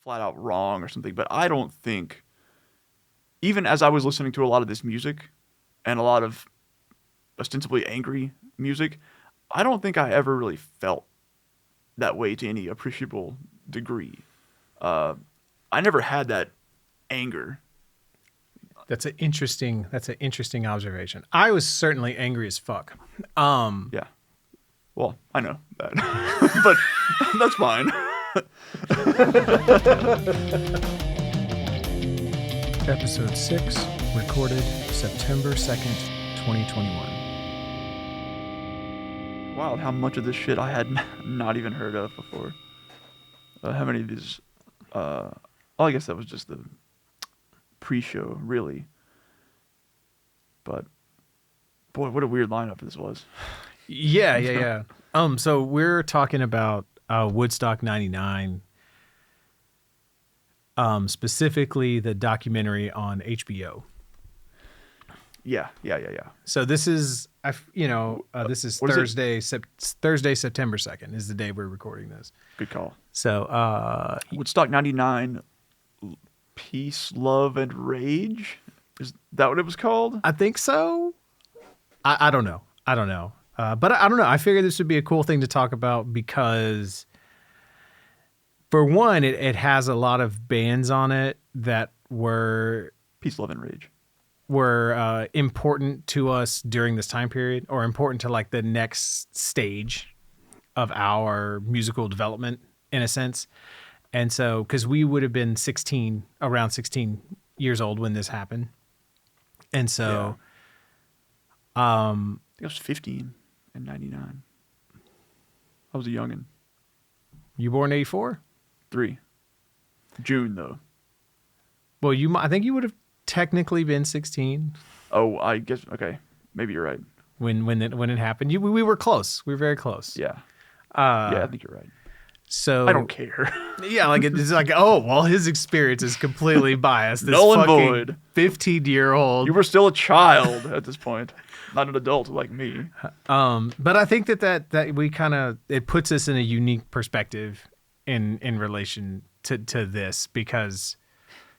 flat out wrong or something, but I don't think, even as I was listening to a lot of this music and a lot of ostensibly angry music, I don't think I ever really felt that way to any appreciable degree. I never had that anger. That's an interesting observation. I was certainly angry as fuck. Yeah. Well, I know that, but that's fine. Episode 6, recorded September 2nd, 2021. Wow, how much of this shit I had not even heard of before. How many of these... I guess that was just the pre-show, really. But, boy, what a weird lineup this was. Yeah. So we're talking about Woodstock 99, specifically the documentary on HBO. Yeah. So this is, this is Thursday, September 2nd is the day we're recording this. Good call. So Woodstock 99, Peace, Love, and Rage? Is that what it was called? I think so. I don't know. But I don't know. I figured this would be a cool thing to talk about because, for one, it has a lot of bands on it that were... Peace, Love, and Rage. Were important to us during this time period, or important to like the next stage of our musical development, in a sense. And so, because we would have been around 16 years old when this happened. And so... I think I was 15 in 99. I was a youngin'. You born 84? 3. June, though. Well, I think you would have technically been 16. Oh, I guess, okay. Maybe you're right. When it happened. We were close. We were very close. Yeah. I think you're right. So I don't care. Yeah, like it's like, oh, well, his experience is completely biased. This null and fucking void. 15-year-old. You were still a child at this point, not an adult like me. But I think that we kind of, it puts us in a unique perspective in relation to this, because.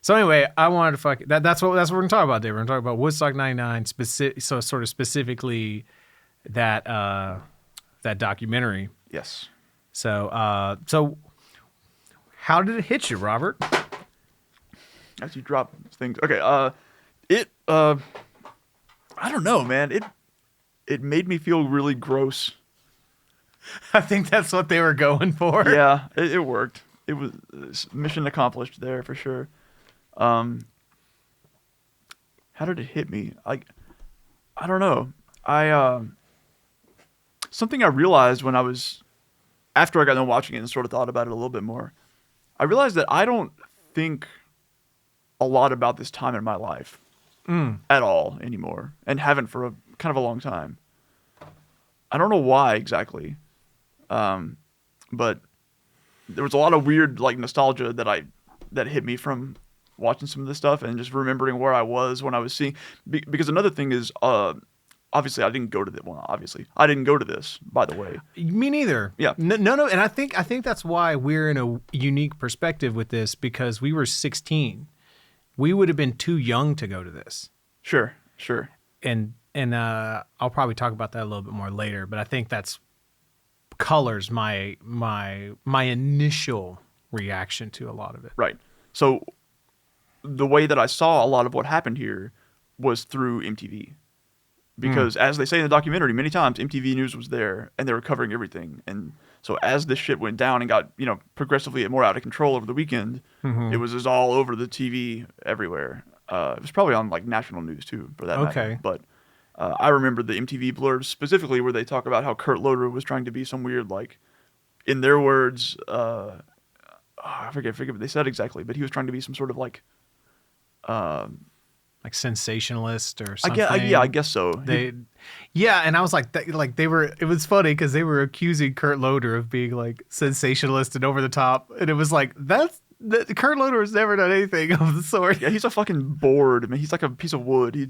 So anyway, I wanted to that's what we're gonna talk about today. We're gonna talk about Woodstock 99, so sort of specifically that documentary. Yes. So how did it hit you, Robert? As you drop things, okay. I don't know, man. It made me feel really gross. I think that's what they were going for. Yeah, it worked. It was mission accomplished there for sure. How did it hit me? I don't know. Something I realized when after I got done watching it and sort of thought about it a little bit more, I realized that I don't think a lot about this time in my life at all anymore, and haven't for kind of a long time. I don't know why exactly, but there was a lot of weird like nostalgia that hit me from watching some of this stuff and just remembering where I was when I was seeing. Because another thing is, obviously I didn't go to this. Well, obviously I didn't go to this. By the way, me neither. Yeah. No, and I think that's why we're in a unique perspective with this, because we were 16. We would have been too young to go to this. Sure. And I'll probably talk about that a little bit more later, but I think that's colors my initial reaction to a lot of it. Right. So the way that I saw a lot of what happened here was through MTV. Because as they say in the documentary, many times MTV News was there and they were covering everything. And so as this shit went down and got, progressively more out of control over the weekend, it was just all over the TV everywhere. It was probably on like national news too, for that matter. But I remember the MTV blurbs specifically where they talk about how Kurt Loder was trying to be some weird, like, in their words, I forget what they said exactly, but he was trying to be some sort of like sensationalist or something. I guess so. And I was like, it was funny because they were accusing Kurt Loder of being like sensationalist and over the top, and it was like, Kurt Loder has never done anything of the sort. Yeah, he's a fucking board. I mean, he's like a piece of wood. He's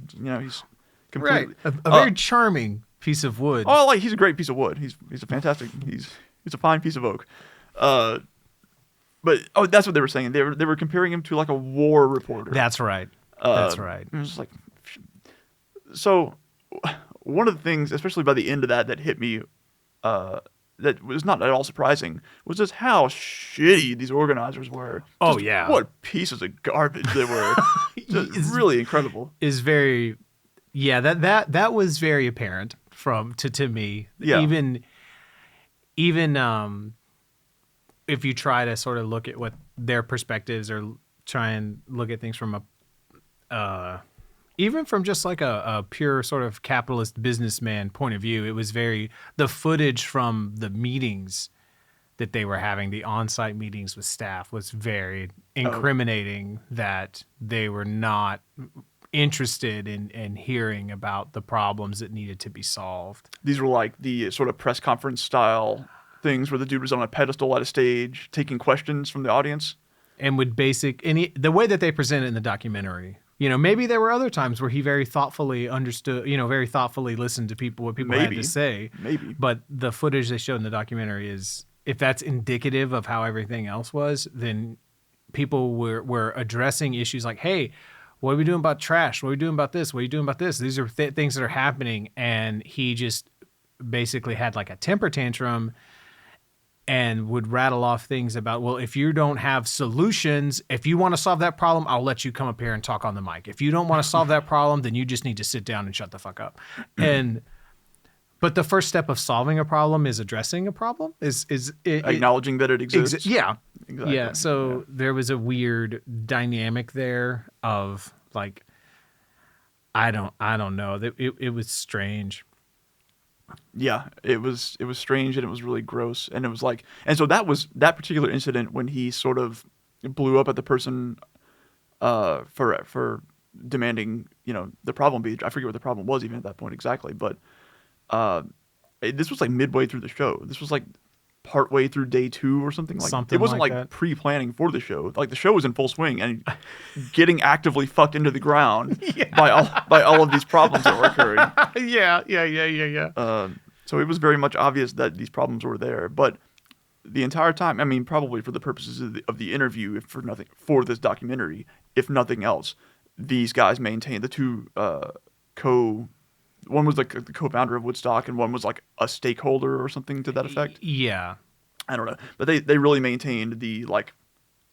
completely right, a very charming piece of wood. Oh, he's a great piece of wood. He's a fantastic. He's a fine piece of oak. But that's what they were saying. They were comparing him to like a war reporter. That's right. That's right. It was like, so one of the things, especially by the end of that hit me, that was not at all surprising, was just how shitty these organizers were. Oh, Just yeah. what pieces of garbage they were. Just really incredible. Is very, yeah. That was very apparent to me. Yeah. Even if you try to sort of look at what their perspectives or try and look at things from even from just like a pure sort of capitalist businessman point of view, it was the footage from the meetings that they were having, the on-site meetings with staff, was very incriminating that they were not interested in hearing about the problems that needed to be solved. These were like the sort of press conference style things where the dude was on a pedestal at a stage taking questions from the audience. And the way that they present it in the documentary, maybe there were other times where he very thoughtfully understood, very thoughtfully listened to what people had to say. Maybe. But the footage they showed in the documentary is, if that's indicative of how everything else was, then people were addressing issues like, hey, what are we doing about trash? What are we doing about this? What are you doing about this? These are things that are happening. And he just basically had like a temper tantrum and would rattle off things about, well, if you don't have solutions, if you want to solve that problem, I'll let you come up here and talk on the mic. If you don't want to solve that problem, then you just need to sit down and shut the fuck up. But the first step of solving a problem is addressing a problem, is acknowledging that it exists. Yeah. Exactly. Yeah. So there was a weird dynamic there of like, I don't know. It was strange. Yeah, it was strange, and it was really gross, and it was like, and so that particular incident when he sort of blew up at the person for demanding, the problem be, I forget what the problem was even at that point exactly, but this was like midway through the show. This was like partway through day 2 or something like that. It wasn't like pre-planning for the show. Like the show was in full swing and getting actively fucked into the ground by all of these problems that were occurring. Yeah. So it was very much obvious that these problems were there, but the entire time, I mean, probably for the purposes of the interview, if for nothing, for this documentary, if nothing else, these guys maintained the two one was like the co-founder of Woodstock, and one was like a stakeholder or something to that effect. Yeah. I don't know. But they really maintained the like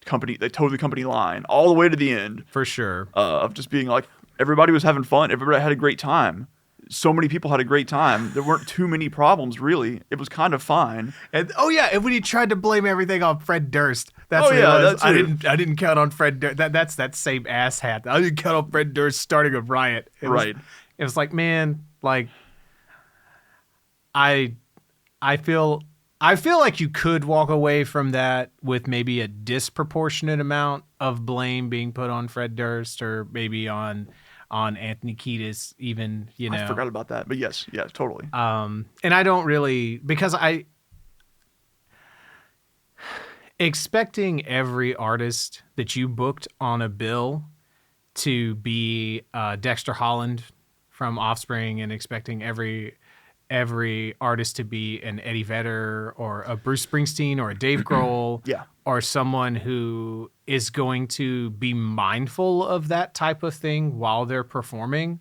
company, they towed the company line all the way to the end. For sure. Of just being like, everybody was having fun. Everybody had a great time. So many people had a great time. There weren't too many problems, really. It was kind of fine. And and when he tried to blame everything on Fred Durst, that's what it was. I didn't count on Fred Durst. That's that same ass hat. I didn't count on Fred Durst starting a riot. It was like, man, like I feel like you could walk away from that with maybe a disproportionate amount of blame being put on Fred Durst, or maybe on Anthony Kiedis, even, I forgot about that, but yes, totally. And I don't really, because expecting every artist that you booked on a bill to be Dexter Holland from Offspring, and expecting every artist to be an Eddie Vedder or a Bruce Springsteen or a Dave Grohl, or someone who is going to be mindful of that type of thing while they're performing,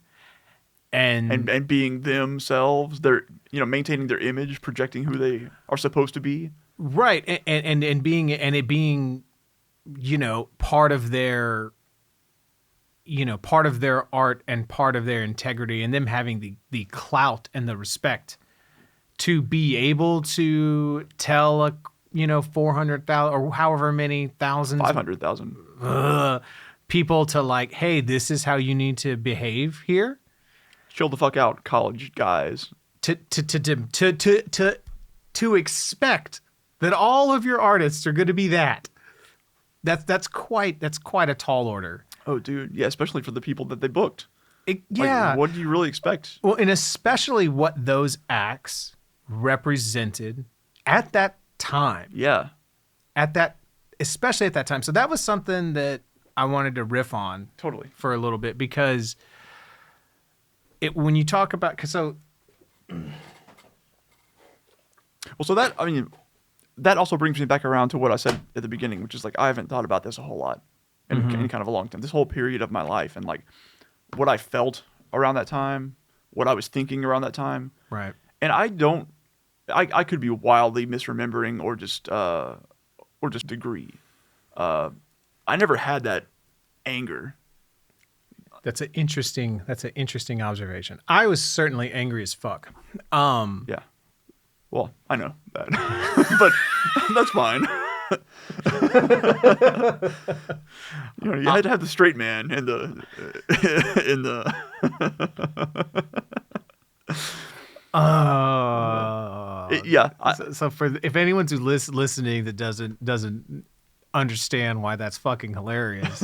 and being themselves, they're maintaining their image, projecting who they are supposed to be, right, and being part of their part of their art and part of their integrity, and them having the clout and the respect to be able to tell a 400,000 or however many thousands, 500,000 people to like, hey, this is how you need to behave here. Chill the fuck out, college guys. To expect that all of your artists are going to be that. That's quite a tall order. Oh, dude, yeah, especially for the people that they booked. Like, what do you really expect? Well, and especially what those acts represented at that time. Yeah. Especially at that time. So that was something that I wanted to riff on. Totally. For a little bit, because when you talk about, well, so that, I mean, that also brings me back around to what I said at the beginning, which is like I haven't thought about this a whole lot in kind of a long time. This whole period of my life and like what I felt around that time, what I was thinking around that time. Right. And I could be wildly misremembering or just degree. I never had that anger. That's an interesting observation. I was certainly angry as fuck. Yeah. Well, I know that, but that's fine. You had to have the straight man in the if anyone's listening that doesn't understand why that's fucking hilarious,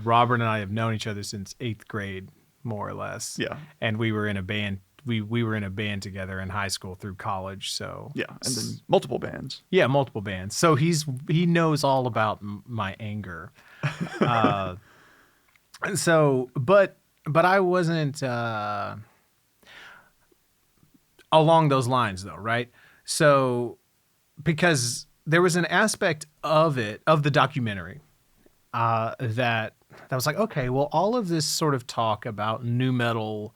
Robert and I have known each other since 8th grade, more or less. Yeah. And we were in a band. We were in a band together in high school through college. So yeah, and then multiple bands. Yeah, multiple bands. So he knows all about my anger. But I wasn't along those lines though, right? So because there was an aspect of the documentary that was like, okay, well, all of this sort of talk about nu metal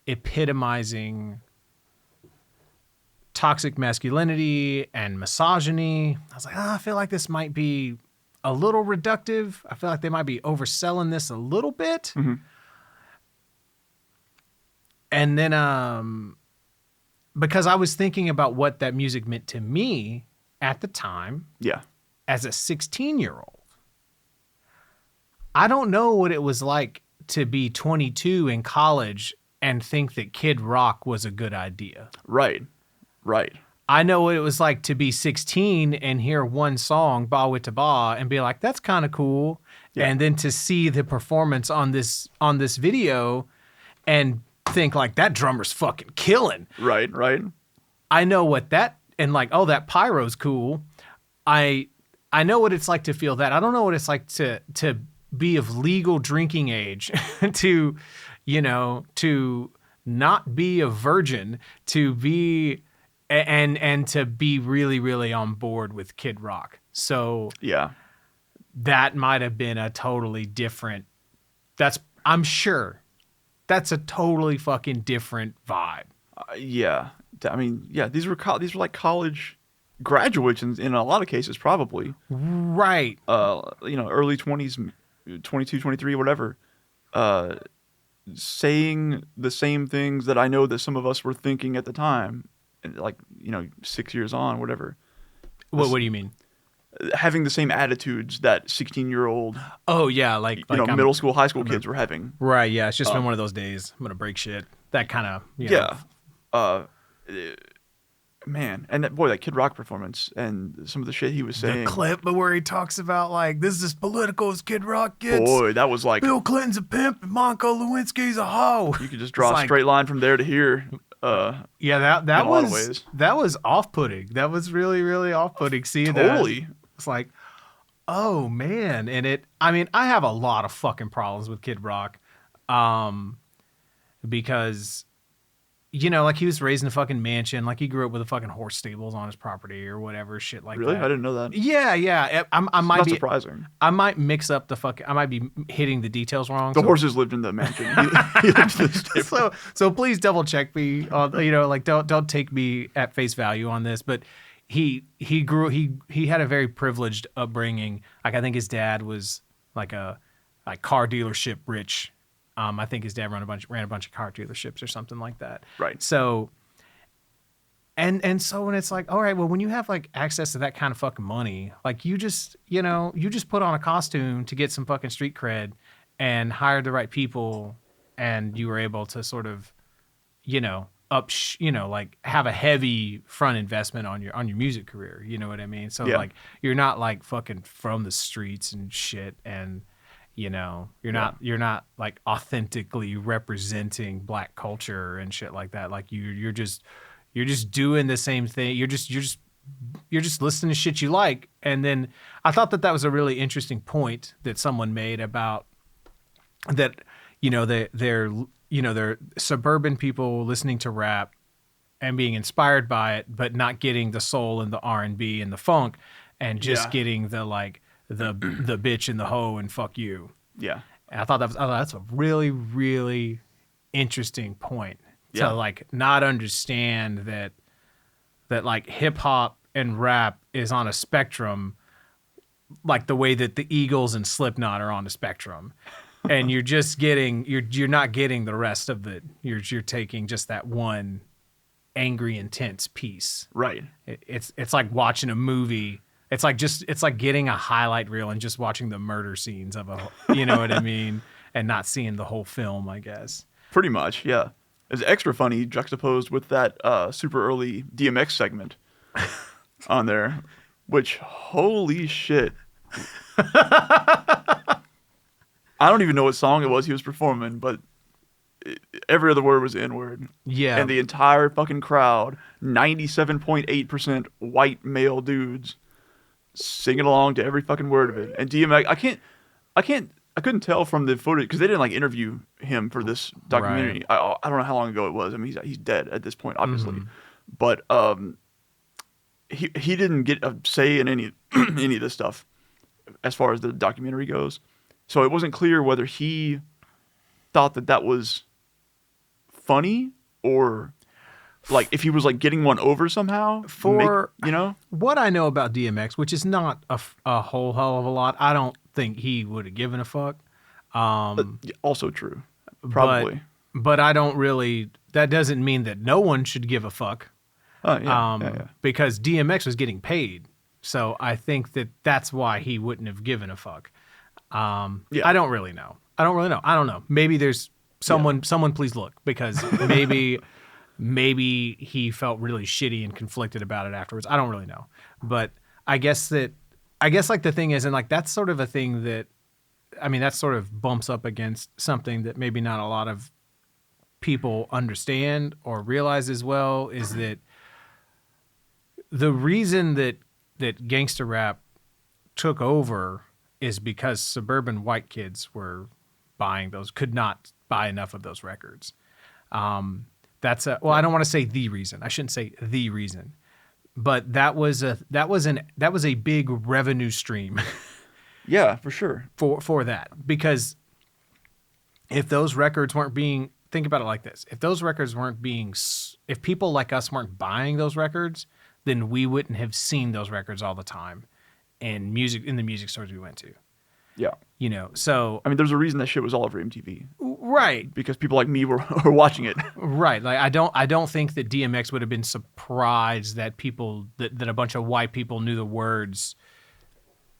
epitomizing toxic masculinity and misogyny. I was like, I feel like this might be a little reductive. I feel like they might be overselling this a little bit. Mm-hmm. And then, because I was thinking about what that music meant to me at the time. Yeah. As a 16-year-old. I don't know what it was like to be 22 in college and think that Kid Rock was a good idea. Right. I know what it was like to be 16 and hear one song, Ba With Ba, and be like, that's kind of cool. Yeah. And then to see the performance on this video and think like, that drummer's fucking killing. Right. I know what that, and like, oh, that pyro's cool. I know what it's like to feel that. I don't know what it's like to be of legal drinking age, to not be a virgin, to be and to be really, really on board with Kid Rock. So yeah, that might have been a totally different. I'm sure that's a totally fucking different vibe. Yeah, I mean, yeah, these were like college graduates in a lot of cases, probably. Right. Early 20s, 22, 23, whatever. Saying the same things that I know that some of us were thinking at the time, like 6 years on, whatever. What do you mean? Having the same attitudes that 16-year-old. Oh yeah, like middle school, high school kids were having. Right. Yeah, it's just been one of those days. I'm gonna break shit. That kind of. Yeah. Man, and that Kid Rock performance and some of the shit he was saying. The clip where he talks about like, this is as political as Kid Rock gets. Boy, that was like, Bill Clinton's a pimp and Monica Lewinsky's a hoe. You could just draw a straight line from there to here. Yeah, that was off-putting. That was really, really off-putting. Seeing totally. That, it's like, oh man, and I have a lot of fucking problems with Kid Rock, because. Like he was raised in a fucking mansion, like he grew up with a fucking horse stables on his property or whatever shit like really? that. I didn't know that. Yeah. I might not surprising. I might mix up I might be hitting the details wrong. The horses lived in the mansion. He lived in the stable. So please double check me on, don't take me at face value on this, but he had a very privileged upbringing. Like I think his dad was like a car dealership rich. I think his dad ran a bunch of car dealerships or something like that. Right. So, and so when it's like, all right, well, when you have like access to that kind of fucking money, like you just put on a costume to get some fucking street cred and hired the right people, and you were able to sort of, like have a heavy front investment on your music career. You know what I mean? So like you're not like fucking from the streets and shit, and you're not like authentically representing black culture and shit like that. Like you're just doing the same thing. You're just listening to shit you like. And then I thought that was a really interesting point that someone made about that. They're suburban people listening to rap and being inspired by it, but not getting the soul and the R&B and the funk, and just getting the like the bitch and the hoe and fuck you. Yeah. And I thought that's a really, really interesting point Yeah. to like not understand that like hip hop and rap is on a spectrum, like the way that the Eagles and Slipknot are on a spectrum. And you're just getting you're not getting the rest of it. You're taking just that one angry, intense piece. Right. It's like watching a movie. It's like getting a highlight reel and just watching the murder scenes of you know what I mean, and not seeing the whole film, I guess. Pretty much, yeah. It's extra funny juxtaposed with that super early DMX segment on there, which holy shit. I don't even know what song it was he was performing, but every other word was the N-word. Yeah. And the entire fucking crowd, 97.8% white male dudes, singing along to every fucking word of it. And DMX, I couldn't tell from the footage because they didn't like interview him for this documentary. Right. I don't know how long ago it was. I mean, he's dead at this point, obviously. But he didn't get a say in any of this stuff as far as the documentary goes. So it wasn't clear whether he thought that was funny or like if he was like getting one over somehow. What I know about DMX, which is not a whole hell of a lot, I don't think he would have given a fuck. Also true, probably. But I don't really. That doesn't mean that no one should give a fuck. Because DMX was getting paid, so I think that's why he wouldn't have given a fuck. I don't really know. I don't know. Maybe there's someone please look, because maybe he felt really shitty and conflicted about it afterwards. I don't really know. But I guess like the thing is, and like that's sort of a thing that, I mean, that sort of bumps up against something that maybe not a lot of people understand or realize as well, is that the reason that gangster rap took over is because suburban white kids were could not buy enough of those records. I don't want to say the reason. I shouldn't say the reason, but that was a big revenue stream. Yeah, for sure. For that, because if those records weren't being, think about it like this: if people like us weren't buying those records, then we wouldn't have seen those records all the time in the music stores we went to. Yeah. You know, so I mean, there's a reason that shit was all over MTV. Right. Because people like me were watching it. Right. Like I don't think that DMX would have been surprised that that a bunch of white people knew the words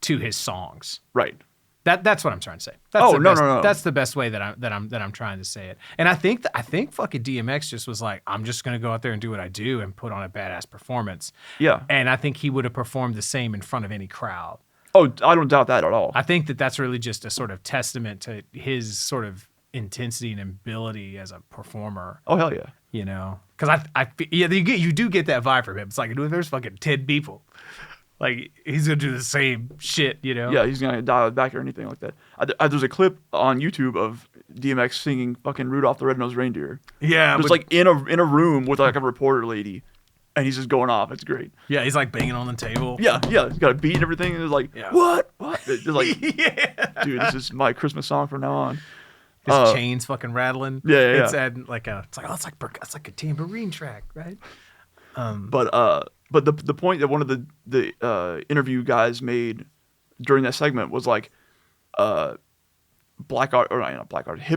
to his songs. Right. That's what I'm trying to say. No. That's the best way that I'm trying to say it. And I think fucking DMX just was like, I'm just gonna go out there and do what I do and put on a badass performance. Yeah. And I think he would have performed the same in front of any crowd. Oh, I don't doubt that at all. I think that's really just a sort of testament to his sort of intensity and ability as a performer. Oh, hell yeah. You know, because you do get that vibe from him. It's like, dude, there's fucking 10 people. Like, he's going to do the same shit, you know? Yeah, he's going to dial it back or anything like that. There's a clip on YouTube of DMX singing fucking Rudolph the Red-Nosed Reindeer. Yeah. Just like in a room with like a reporter lady. And he's just going off. It's great. Yeah, he's like banging on the table. Yeah. He's got a beat and everything. And it's like, what? It's like, dude, this is my Christmas song from now on. His chains fucking rattling. Yeah. It's like it's like a tambourine track, right? But the point that one of the interview guys made during that segment was like, hip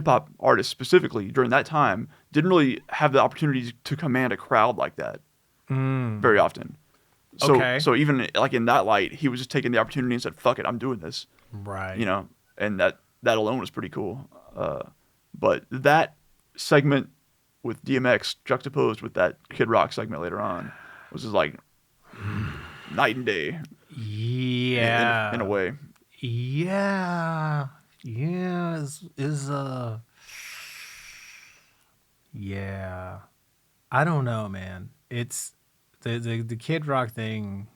hop artists specifically during that time didn't really have the opportunity to command a crowd like that very often. So even like in that light, he was just taking the opportunity and said, "Fuck it, I'm doing this." Right. You know, and that alone was pretty cool. But that segment with DMX juxtaposed with that Kid Rock segment later on was just like night and day. Yeah. In a way. Yeah. Yeah. Yeah. I don't know, man. It's the Kid Rock thing.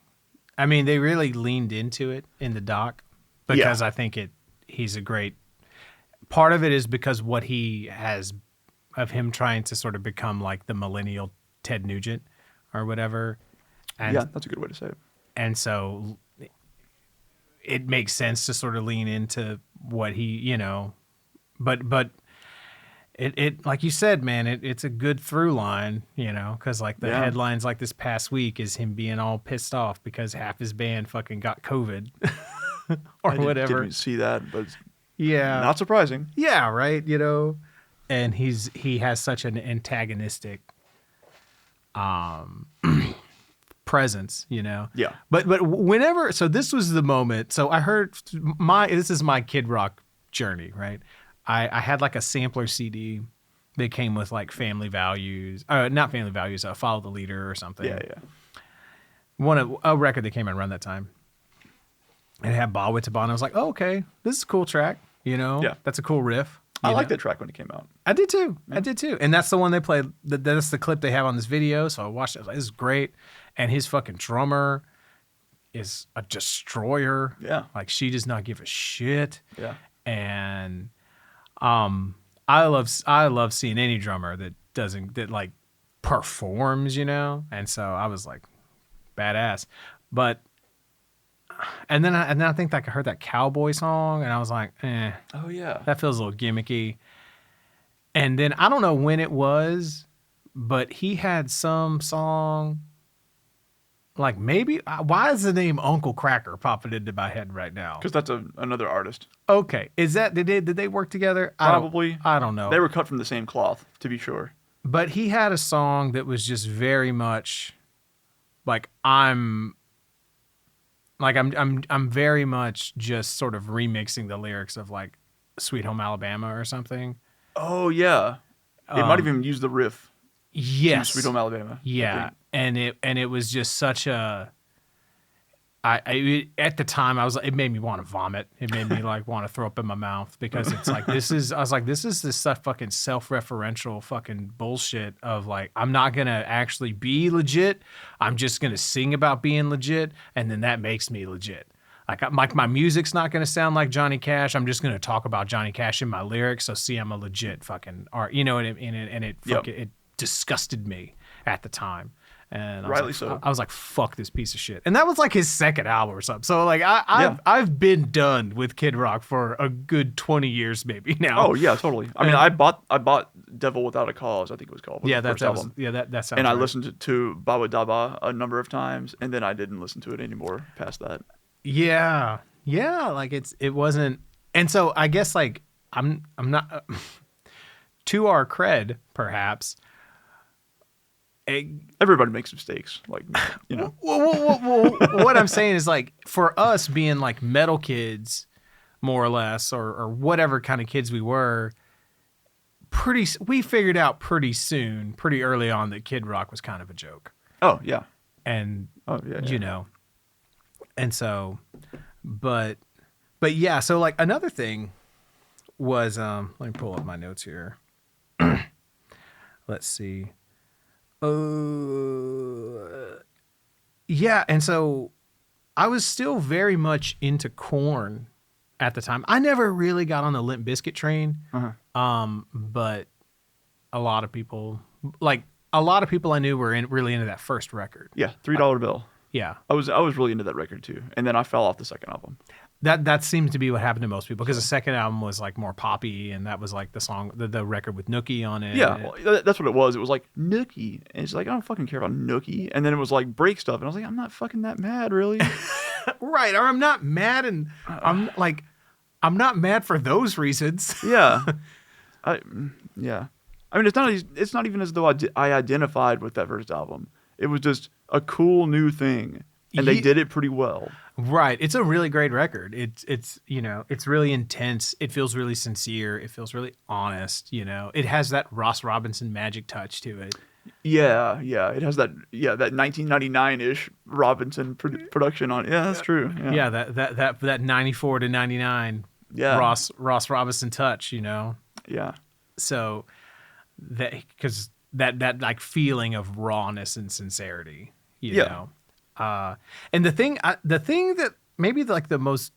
I mean, they really leaned into it in the doc because I think he's a great part of it is because what he has of him trying to sort of become like the millennial Ted Nugent or whatever. And, yeah, that's a good way to say it. And so it makes sense to sort of lean into what he, you know, but it like you said, man, it's a good through line, you know, because like the headlines like this past week is him being all pissed off because half his band fucking got COVID or I whatever. Didn't even see that, but yeah, not surprising. Yeah, right. You know, and he has such an antagonistic presence, you know. Yeah. But whenever, so this was the moment. So I heard this is my Kid Rock journey, right? I had like a sampler CD that came with like Family Values, not Family Values, Follow the Leader or something. Yeah. A record that came out around that time. And it had Ba Wit Ta. I was like, oh, okay, this is a cool track. You know, that's a cool riff. I liked that track when it came out. I did too. Yeah. I did too. And that's the one they played. That's the clip they have on this video. So I watched it. I was like, this is great. And his fucking drummer is a destroyer. Yeah. Like she does not give a shit. Yeah. And I love seeing any drummer that like performs, you know? And so I was like, badass. But and then I think like I heard that cowboy song and I was like, oh yeah, that feels a little gimmicky. And then I don't know when it was, but he had some song like maybe why is the name Uncle Kracker popping into my head right now? Because that's another artist. Okay, is that did they work together? Probably. I don't know. They were cut from the same cloth, to be sure. But he had a song that was just very much like I'm very much just sort of remixing the lyrics of like Sweet Home Alabama or something. Oh yeah, it might have even used the riff. Yes, Sweet Home Alabama. Yeah, and it was just such a. I at the time it made me want to vomit. It made me like want to throw up in my mouth because it's like this is this stuff fucking self-referential fucking bullshit of like I'm not gonna actually be legit. I'm just gonna sing about being legit, and then that makes me legit. Like my music's not gonna sound like Johnny Cash. I'm just gonna talk about Johnny Cash in my lyrics. So see, I'm a legit fucking art. You know, and it disgusted me at the time. And rightly so. I was like, fuck this piece of shit. And that was like his second album or something. So like I've been done with Kid Rock for a good 20 years maybe now. Oh yeah, totally. I mean, I bought Devil Without a Cause, I think it was called. Yeah, that sounds and right. I listened to Ba Wit Ta a number of times, and then I didn't listen to it anymore past that. Yeah. Yeah, like it wasn't. And so I guess like I'm not to our cred perhaps. Everybody makes mistakes, like, you know. What I'm saying is like for us being like metal kids, more or less, or whatever kind of kids we were, we figured out pretty early on that Kid Rock was kind of a joke. Oh yeah, and yeah. You know, and so, but yeah. So like another thing was let me pull up my notes here. Let's see. Yeah, and so I was still very much into Korn at the time. I never really got on the Limp Bizkit train, but a lot of people I knew were really into that first record. Yeah, $3 Bill. Yeah, I was really into that record too, and then I fell off the second album. That seems to be what happened to most people because the second album was like more poppy, and that was like the record with Nookie on it. Yeah, well, that's what it was. It was like Nookie, and it's like I don't fucking care about Nookie. And then it was like break stuff, and I was like, I'm not fucking that mad, really. Right? Or I'm not mad, and I'm not mad for those reasons. Yeah, I mean, it's not even as though I identified with that first album. It was just a cool new thing, and they did it pretty well. Right. It's a really great record. It's you know, it's really intense. It feels really sincere. It feels really honest, you know. It has that Ross Robinson magic touch to it. Yeah. It has that 1999-ish Robinson production on it. Yeah, that's true. Yeah, that 94 to 99 Ross Robinson touch, you know. Yeah. So because that like feeling of rawness and sincerity, you know. And the thing that maybe like the most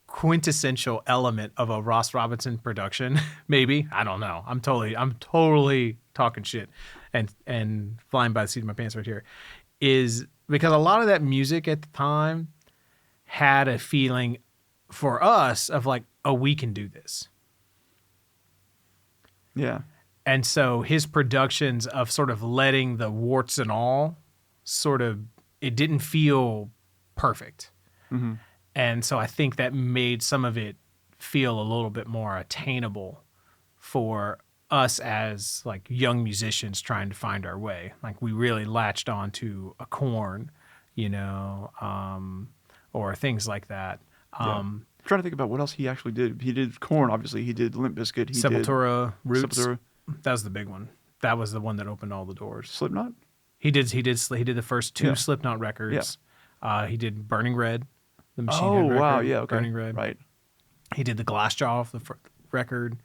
quintessential element of a Ross Robinson production, maybe, I don't know. I'm totally talking shit. and flying by the seat of my pants right here, is because a lot of that music at the time had a feeling for us of like, oh, we can do this. Yeah. And so his productions of sort of letting the warts and all sort of, it didn't feel perfect. Mm-hmm. And so I think that made some of it feel a little bit more attainable for us as like young musicians trying to find our way. Like we really latched on to a Korn, or things like that. I'm trying to think about what else he actually did. He did Korn, obviously. He did Limp Bizkit. He Sepultura, did Roots. Sepultura. That was the big one. That was the one that opened all the doors. Slipknot. He did the first two Slipknot records. Yeah. He did Burning Red, the Machine Oh, Head record. wow. Yeah. Okay. Burning Red. Right. He did the Glassjaw off the record,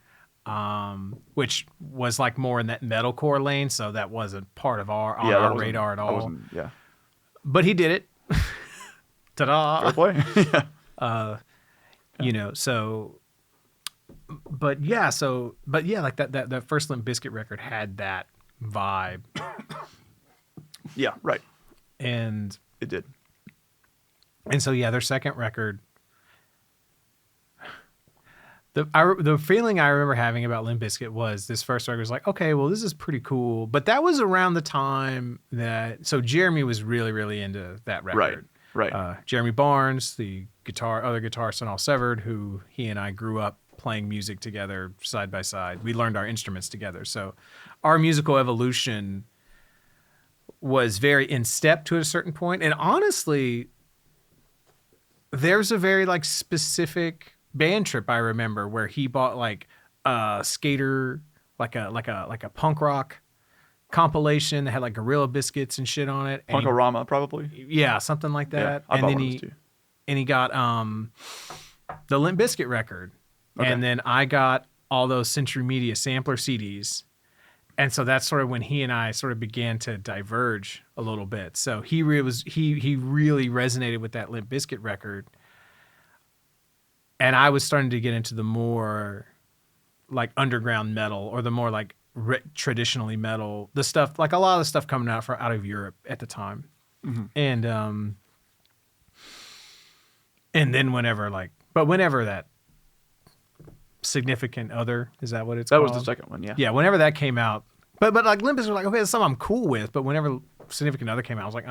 which was like more in that metalcore lane, so that wasn't part of our radar at all. Yeah. But he did it. Ta-da! Fair play. Yeah. So. But yeah, like that first Limp Bizkit record had that vibe. Yeah. Right. And it did. And so their second record. The feeling I remember having about Limp Bizkit was this first record was like, okay, well, this is pretty cool. But that was around the time so Jeremy was really, really into that record. Right. Jeremy Barnes, the other guitarist on All Severed, who he and I grew up playing music together side by side. We learned our instruments together. So our musical evolution was very in step to a certain point. And honestly, there's a very like specific band trip I remember where he bought like a skater, like a punk rock compilation that had like Gorilla Biscuits and shit on it. Punkorama, probably. Yeah, something like that. Yeah, I bought one of those too. And he got the Limp Bizkit record. Okay. And then I got all those Century Media sampler CDs. And so that's sort of when he and I sort of began to diverge a little bit. So he really resonated with that Limp Bizkit record. And I was starting to get into the more like underground metal or the more like traditionally metal, the stuff, like a lot of the stuff coming out of Europe at the time. Mm-hmm. And then whenever that Significant Other, is that what it's that called? was the second one, yeah. Yeah, whenever that came out. But like Limp Bizkit were like, okay, that's something I'm cool with. But whenever Significant Other came out, I was like,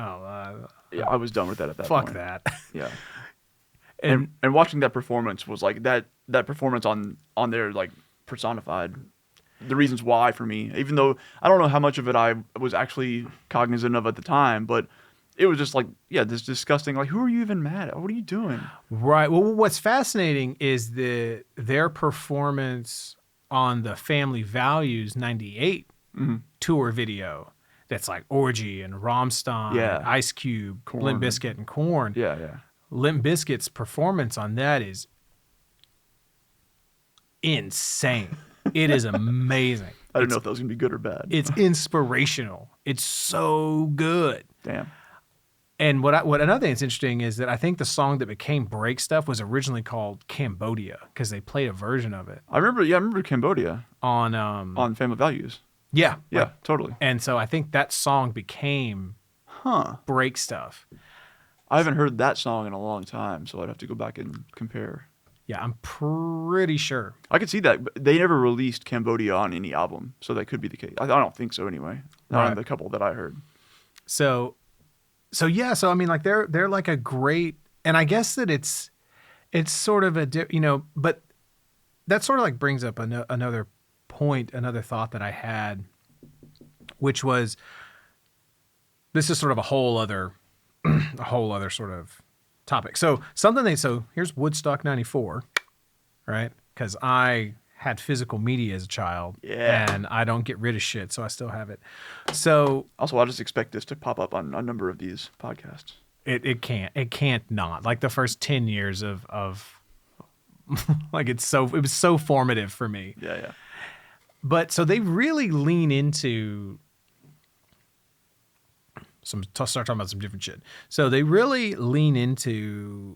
yeah, I was done with that at that point. Fuck that. Yeah. And watching that performance was like that performance on there like personified the reasons why for me. Even though I don't know how much of it I was actually cognizant of at the time, but it was just like, yeah, this disgusting, like, who are you even mad at? What are you doing? Right. Well, what's fascinating is their performance on the Family Values 98 tour video. That's like Orgy and Rammstein, Ice Cube, Korn. Limp Bizkit, and Korn. Yeah. Limp Bizkit's performance on that is insane. It is amazing. I didn't know if that was going to be good or bad. It's inspirational. It's so good. Damn. And what another thing that's interesting is that I think the song that became Break Stuff was originally called Cambodia because they played a version of it. I remember Cambodia on Family Values. Yeah. Yeah, totally. And so I think that song became Break Stuff. I haven't heard that song in a long time, so I'd have to go back and compare. Yeah, I'm pretty sure. I could see that. But they never released Cambodia on any album, so that could be the case. I don't think so anyway. Not on the couple that I heard. So I mean, like they're like a great, and I guess that it's sort of but that sort of like brings up another point, another thought that I had, which was, this is sort of a whole other sort of topic. So here's Woodstock 94, right? Because I had physical media as a child, and I don't get rid of shit, so I still have it. So also, I just expect this to pop up on a number of these podcasts. It can't not. Like the first 10 years of like it was so formative for me. Yeah. But so they really lean into start talking about some different shit. So they really lean into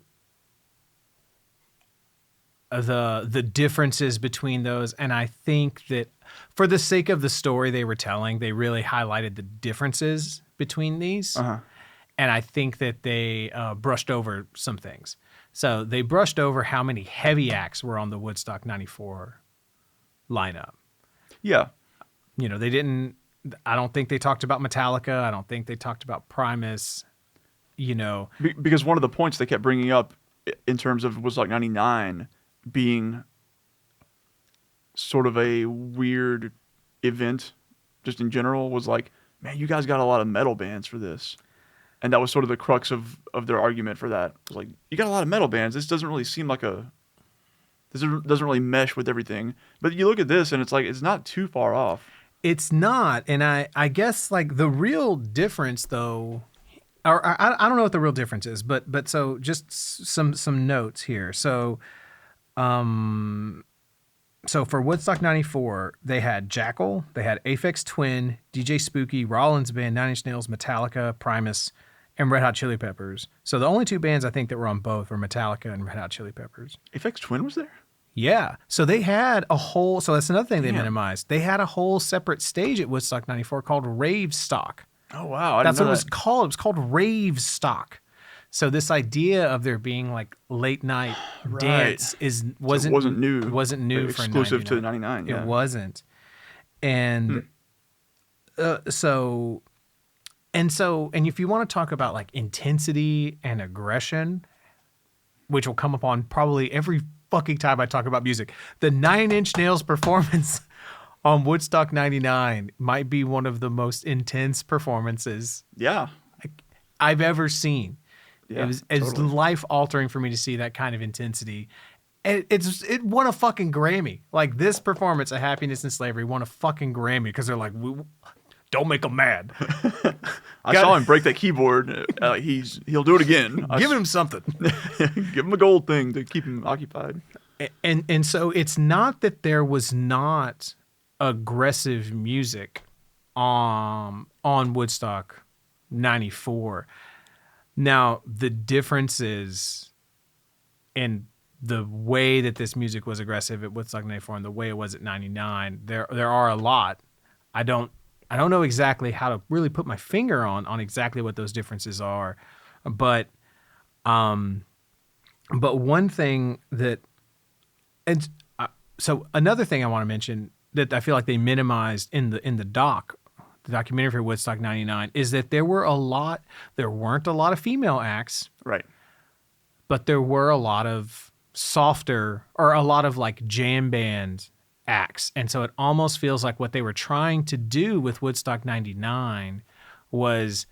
the differences between those, and I think that for the sake of the story they were telling, they really highlighted the differences between these. Uh-huh. And I think that they brushed over some things. So they brushed over how many heavy acts were on the Woodstock 94 lineup. Yeah. You know, they didn't, I don't think they talked about Metallica. I don't think they talked about Primus, you know. Because one of the points they kept bringing up in terms of Woodstock 99 being sort of a weird event just in general was like, man, you guys got a lot of metal bands for this. And that was sort of the crux of their argument for that. It was like, you got a lot of metal bands. This doesn't really seem like this doesn't really mesh with everything. But you look at this and it's like, it's not too far off. It's not. And I guess like the real difference though, or I don't know what the real difference is, but so just some notes here. So, so for Woodstock 94, they had Jackal, they had Ep6 Twin, DJ Spooky, Rollins Band, Nine Inch Nails, Metallica, Primus, and Red Hot Chili Peppers. So the only two bands I think that were on both were Metallica and Red Hot Chili Peppers. Ep6 Twin was there? Yeah. So they had a whole, so that's another thing they minimized. They had a whole separate stage at Woodstock 94 called Rave Stock. Oh, wow. That's what it was called. It was called Rave Stock. So this idea of there being like late night dance wasn't new. It wasn't new for exclusive to 99. Yeah. It wasn't. And so if you want to talk about like intensity and aggression, which will come upon probably every fucking time I talk about music, the Nine Inch Nails performance on Woodstock 99 might be one of the most intense performances I've ever seen. Yeah, it was life altering for me to see that kind of intensity. And it won a fucking Grammy. Like this performance of Happiness and Slavery won a fucking Grammy because they're like, don't make him mad. I saw him break that keyboard. He'll do it again. Give him something. Give him a gold thing to keep him occupied. And so it's not that there was not aggressive music on Woodstock 94. Now, the differences in the way that this music was aggressive at Woodstock 94 and the way it was at 99, there are a lot. I don't know exactly how to really put my finger on exactly what those differences are, but one thing that, and so another thing I want to mention that I feel like they minimized in the documentary for Woodstock 99 is that there weren't a lot of female acts. Right. But there were a lot of softer or a lot of like jam band acts. And so it almost feels like what they were trying to do with Woodstock 99 was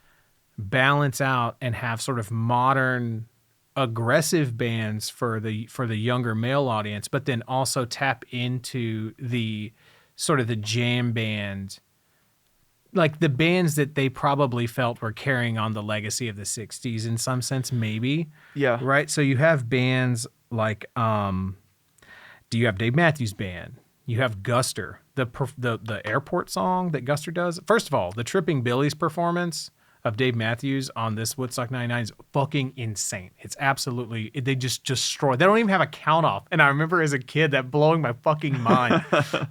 balance out and have sort of modern aggressive bands for the younger male audience, but then also tap into the sort of the jam band, like the bands that they probably felt were carrying on the legacy of the 60s in some sense, maybe. Yeah. Right? So you have bands like, do you have Dave Matthews Band? You have Guster, the airport song that Guster does. First of all, the Tripping Billies performance of Dave Matthews on this Woodstock 99 is fucking insane. It's absolutely, they just destroy. They don't even have a count off. And I remember as a kid that blowing my fucking mind.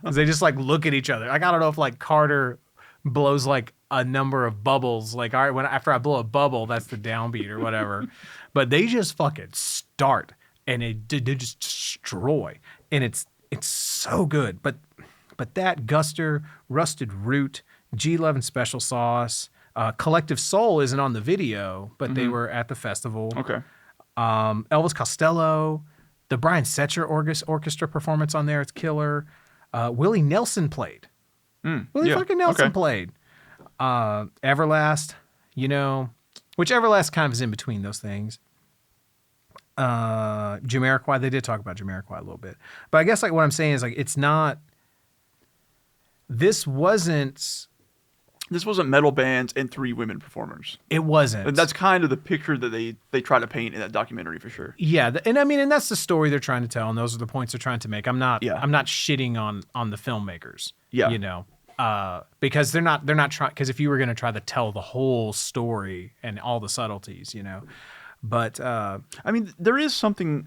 They just like look at each other. Like, I don't know if like Carter blows like a number of bubbles. Like, all right, after I blow a bubble, that's the downbeat or whatever. But they just fucking start and they just destroy. And it's so good. But that Guster, Rusted Root, G11 Special Sauce, Collective Soul isn't on the video, but they were at the festival. Okay. Elvis Costello, the Brian Setzer orchestra performance on there, it's killer. Willie Nelson played. Willie fucking Nelson played. Everlast, which Everlast kind of is in between those things. Jamiroquai, they did talk about Jamiroquai a little bit. But I guess like what I'm saying is like this wasn't metal bands and 3 women performers. It wasn't. And that's kind of the picture that they try to paint in that documentary for sure. Yeah, and I mean, and that's the story they're trying to tell, and those are the points they're trying to make. I'm not shitting on the filmmakers. Yeah. Because they're not trying, because if you were going to try to tell the whole story and all the subtleties, but I mean, there is something.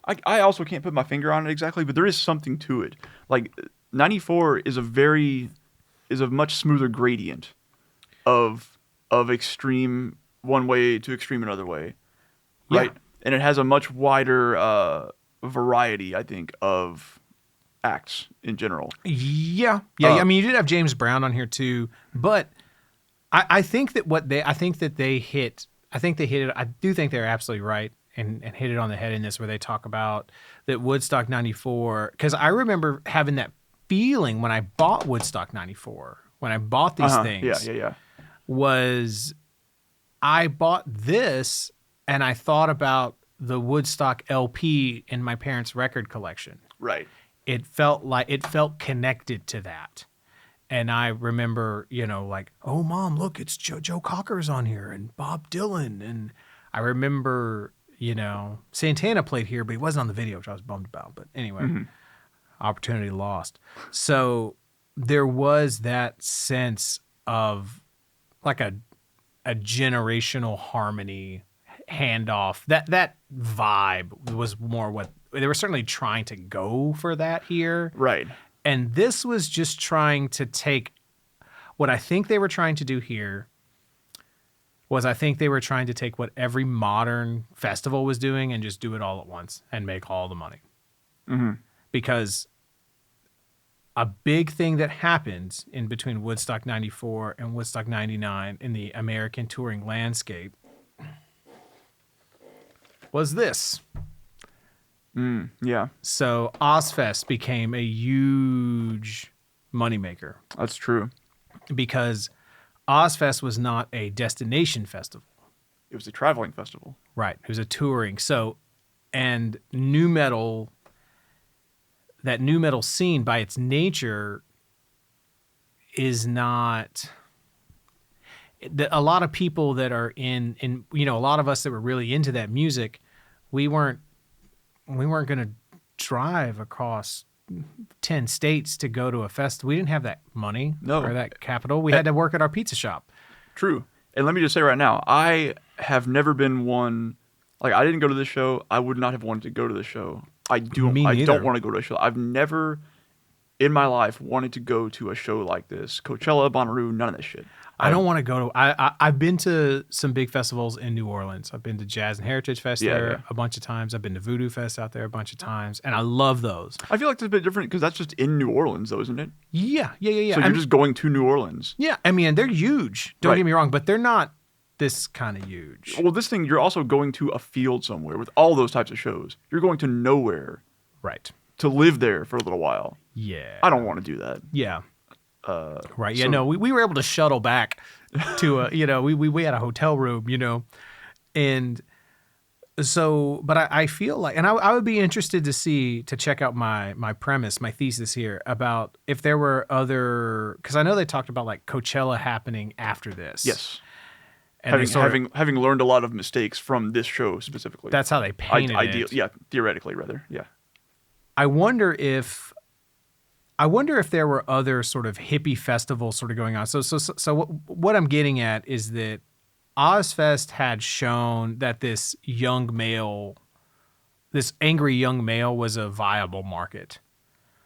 I also can't put my finger on it exactly, but there is something to it. Like 94 is a much smoother gradient of extreme one way to extreme another way, right? Yeah. And it has a much wider variety, I think, of acts in general. Yeah. I mean, you did have James Brown on here too, but I think that they hit it. I do think they're absolutely right and hit it on the head in this, where they talk about that Woodstock 94. Because I remember having that feeling when I bought Woodstock 94, when I bought these things. Yeah. Was I bought this and I thought about the Woodstock LP in my parents' record collection. Right. It felt connected to that. And I remember, like, oh, Mom, look, it's Joe Cocker's on here and Bob Dylan. And I remember, Santana played here, but he wasn't on the video, which I was bummed about. But anyway, opportunity lost. So there was that sense of like a generational harmony handoff. That vibe was more what they were certainly trying to go for that here. Right. And this was just trying to take what I think they were trying to do here was I think they were trying to take what every modern festival was doing and just do it all at once and make all the money. Mm-hmm. Because a big thing that happened in between Woodstock 94 and Woodstock 99 in the American touring landscape was this. Yeah. So Ozzfest became a huge moneymaker That's true. because Ozzfest was not a destination festival. It was a traveling festival. Right. It was a touring. So, and nu metal, that nu metal scene by its nature is not... A lot of people that are in a lot of us that were really into that music, we weren't going to drive across 10 states to go to a festival. We didn't have that money or that capital. We had to work at our pizza shop. True. And let me just say right now, I have never been one, like I didn't go to this show. I would not have wanted to go to this show. I don't want to go to a show. I've never in my life wanted to go to a show like this. Coachella, Bonnaroo, none of that shit. I don't want to go to... I've been to some big festivals in New Orleans. I've been to Jazz and Heritage Fest there a bunch of times. I've been to Voodoo Fest out there a bunch of times, and I love those. I feel like it's a bit different because that's just in New Orleans, though, isn't it? Yeah. So you're just going to New Orleans. Yeah, I mean, they're huge. Don't get me wrong, but they're not this kind of huge. Well, this thing, you're also going to a field somewhere with all those types of shows. You're going to nowhere. Right. To live there for a little while. Yeah. I don't want to do that. Yeah. Right. Yeah. We were able to shuttle back to we had a hotel room, and so, but I feel like, and I would be interested to check out my premise, my thesis here about if there were other, because I know they talked about like Coachella happening after this. Yes. And having learned a lot of mistakes from this show specifically. That's how they painted it. Yeah, theoretically rather. Yeah. I wonder if there were other sort of hippie festivals sort of going on. So what I'm getting at is that Ozzfest had shown that this angry young male was a viable market.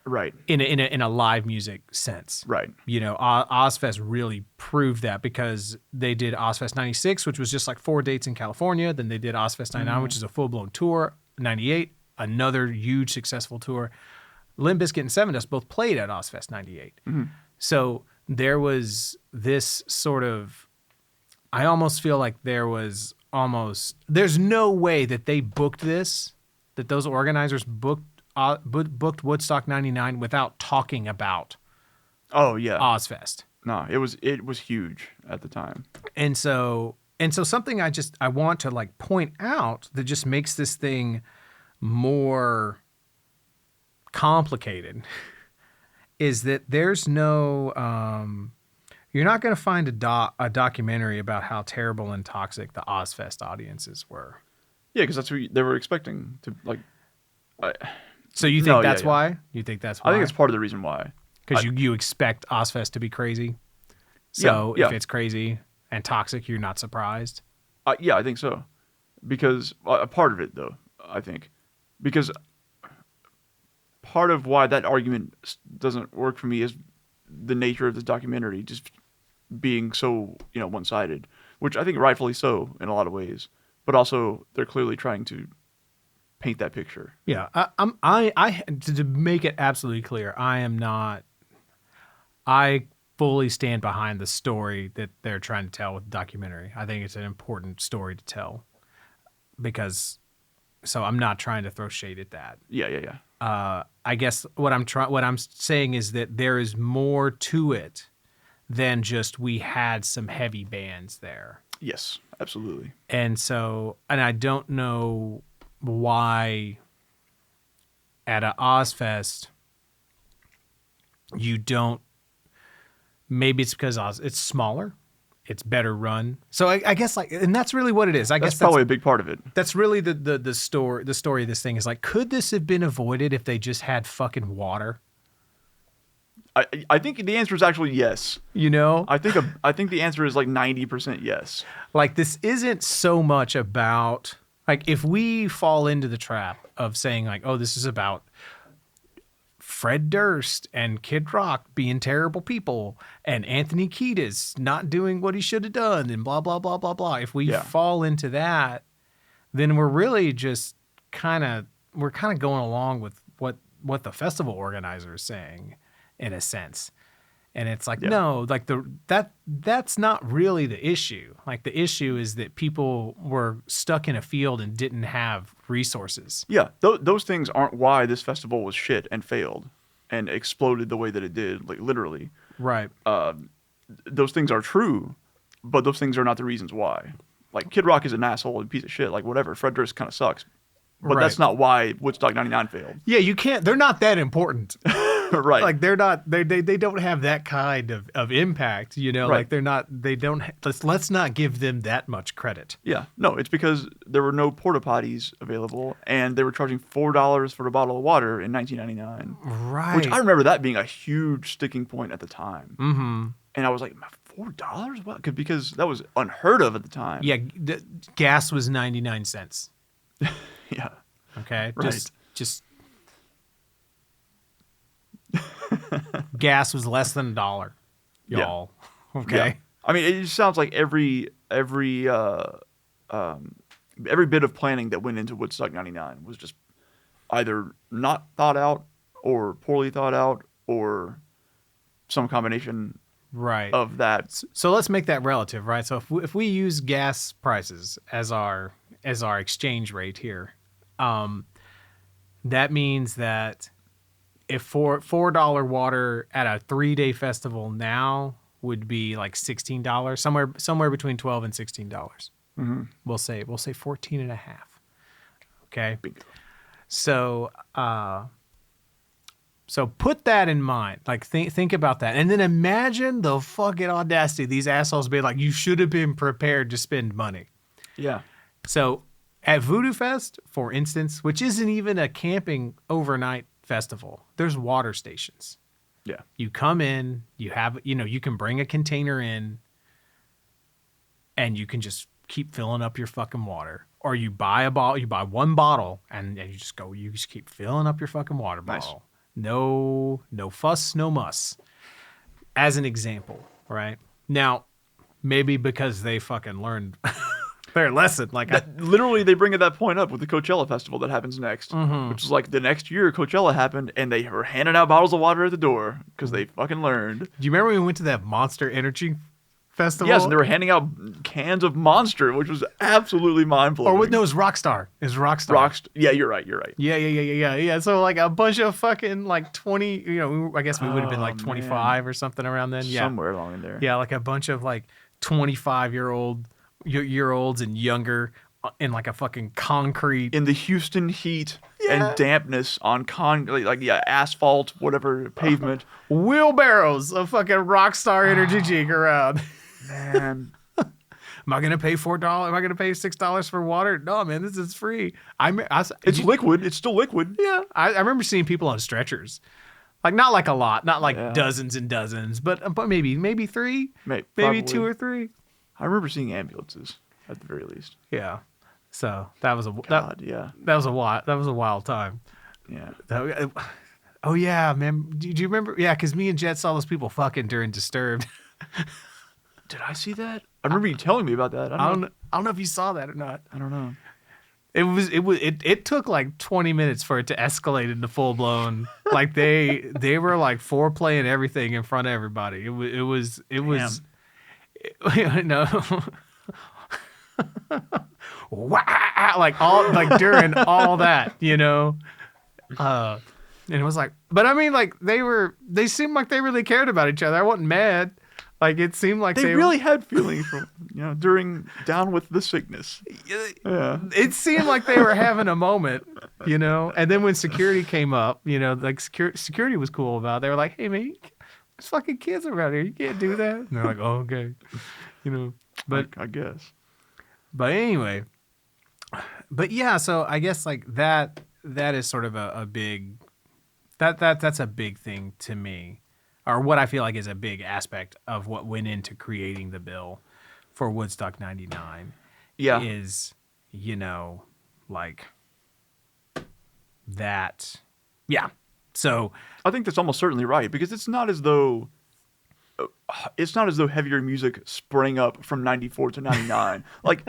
Right. In a live music sense. Right. Ozzfest really proved that because they did Ozzfest 96, which was just like 4 dates in California. Then they did Ozzfest 99, which is a full-blown tour. 98, another huge successful tour. Limp Bizkit and Seven Dust both played at Ozzfest 98. Mm-hmm. So there was this sort of, I almost feel like there's no way that they booked this, that those organizers booked Woodstock 99 without talking about Ozzfest. No, it was huge at the time. And so something I want to like point out that just makes this thing more complicated is that there's no you're not going to find a documentary about how terrible and toxic the Ozzfest audiences were. Yeah, because that's what they were expecting to like. So you think that's why? You think that's why? I think it's part of the reason why. Because you expect Ozzfest to be crazy. So if it's crazy and toxic, you're not surprised. Yeah, I think so. Because a part of it, though, I think, because part of why that argument doesn't work for me is the nature of this documentary just being so, one-sided, which I think rightfully so in a lot of ways, but also they're clearly trying to paint that picture. Yeah, I to make it absolutely clear, I fully stand behind the story that they're trying to tell with the documentary. I think it's an important story to tell so I'm not trying to throw shade at that. Yeah. I guess what I'm saying is that there is more to it than just we had some heavy bands there. Yes, absolutely. And I don't know why at a Ozzfest you don't. Maybe it's because it's smaller, it's better run. So I guess and that's really what it is. I guess that's probably a big part of it. That's really the story. The story of this thing is could this have been avoided if they just had fucking water? I think the answer is actually yes. I think the answer is 90% yes. This isn't so much about if we fall into the trap of saying oh, this is about Fred Durst and Kid Rock being terrible people and Anthony Kiedis not doing what he should have done and blah blah blah blah blah. If we fall into that, then we're really just kind of going along with what the festival organizer is saying, in a sense. And it's no, that's not really the issue. The issue is that people were stuck in a field and didn't have resources. Yeah, those things aren't why this festival was shit and failed and exploded the way that it did, literally. Right. Those things are true, but those things are not the reasons why. Kid Rock is an asshole and piece of shit, whatever. Fred Durst kind of sucks. But that's not why Woodstock 99 failed. Yeah, you can't. They're not that important. Right. They're not. They don't have that kind of impact. Right. They're not. They don't. Let's not give them that much credit. Yeah. No, it's because there were no porta potties available, and they were charging $4 for a bottle of water in 1999. Right. Which I remember that being a huge sticking point at the time. Mm-hmm. And I was like, $4? What? Because that was unheard of at the time. Yeah. Gas was 99 cents. Yeah. Okay. Right. Just gas was less than $1, y'all. Yeah. Okay. Yeah. I mean, it just sounds like every bit of planning that went into Woodstock 99 was just either not thought out or poorly thought out or some combination of that. So let's make that relative, right? So if we use gas prices as our exchange rate here, that means that if $4 water at a 3-day festival now would be $16, somewhere between $12 and $16. Mm-hmm. We'll say 14 and a half. Okay. Bingo. So put that in mind. Think about that, and then imagine the fucking audacity of these assholes being you should have been prepared to spend money. Yeah. So at Voodoo Fest, for instance, which isn't even a camping overnight festival, there's water stations. Yeah. You come in, you have, you can bring a container in and you can just keep filling up your fucking water. Or you buy one bottle and you just keep filling up your fucking water bottle. Nice. No fuss, no muss. As an example, right? Now, maybe because they fucking learned their lesson. Literally, they bring that point up with the Coachella festival that happens next, which is the next year Coachella happened, and they were handing out bottles of water at the door because they fucking learned. Do you remember when we went to that Monster Energy festival? Yes, and they were handing out cans of Monster, which was absolutely mind-blowing. Or no, it was Rockstar. Yeah, you're right. Yeah. So a bunch of fucking 20, I guess we would have been 25 or something around then. Yeah. Somewhere along in there. Yeah, a bunch of 25-year-olds and younger in a fucking concrete. In the Houston heat and dampness on asphalt, whatever, pavement. Wheelbarrows of fucking Rockstar Energy drink around. Man. Am I going to pay $4? Am I going to pay $6 for water? No, man, this is free. It's liquid. It's still liquid. Yeah. I remember seeing people on stretchers. Not a lot. Not dozens and dozens, but maybe 3. Maybe 2 or 3. I remember seeing ambulances at the very least. Yeah. So that was God, yeah. that was a wild time. Yeah. Oh yeah, man. Do you remember? Yeah, because me and Jet saw those people fucking during Disturbed. Did I see that? I remember you telling me about that. I don't know if you saw that or not. I don't know. It took like 20 minutes for it to escalate into full blown. Like they were like foreplaying everything in front of everybody. It was you know. Wow, like during all that, you know. And it was like, but I mean, like they seemed like they really cared about each other. I wasn't mad. Like it seemed like they really had feelings from during Down with the Sickness. Yeah. It seemed like they were having a moment, you know. And then when security came up, you know, like security was cool about it. They were like, "Hey man, there's fucking kids around here. You can't do that." And they're like, "Oh, okay," you know. But I guess. But anyway, but yeah. So I guess like that is sort of a big that's a big thing to me. Or what I feel like is a big aspect of what went into creating the bill for Woodstock 99 is, you know, like that. Yeah. So I think that's almost certainly right, because it's not as though heavier music sprang up from 94 to 99. Like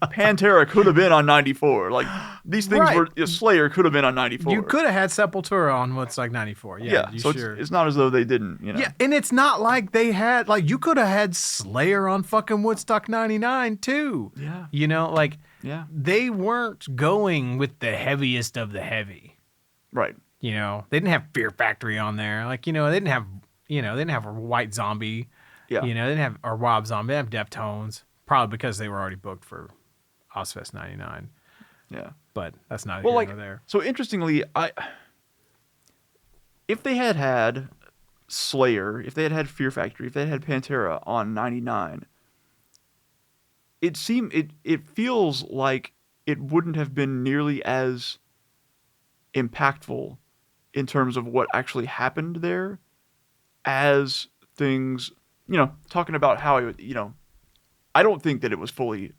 Pantera could have been on 94. Like these things were Slayer could have been on 94. You could have had Sepultura on Woodstock 94. Yeah. So it's not as though they didn't, you know. Yeah, and it's not like they had you could have had Slayer on fucking Woodstock 99 too. Yeah. You know, like yeah. They weren't going with the heaviest of the heavy. Right. You know, they didn't have Fear Factory on there. Like, you know, they didn't have a White Zombie. Yeah. You know, they didn't have or Rob Zombie. They didn't have Deftones. Probably because they were already booked for ozzfest 99. Yeah. But that's not here nor like there. So interestingly, if they had Slayer, if they had Fear Factory, if they had Pantera on 99, it feels like it wouldn't have been nearly as impactful in terms of what actually happened there as things, you know, talking about how it, you know, I don't think that it was fully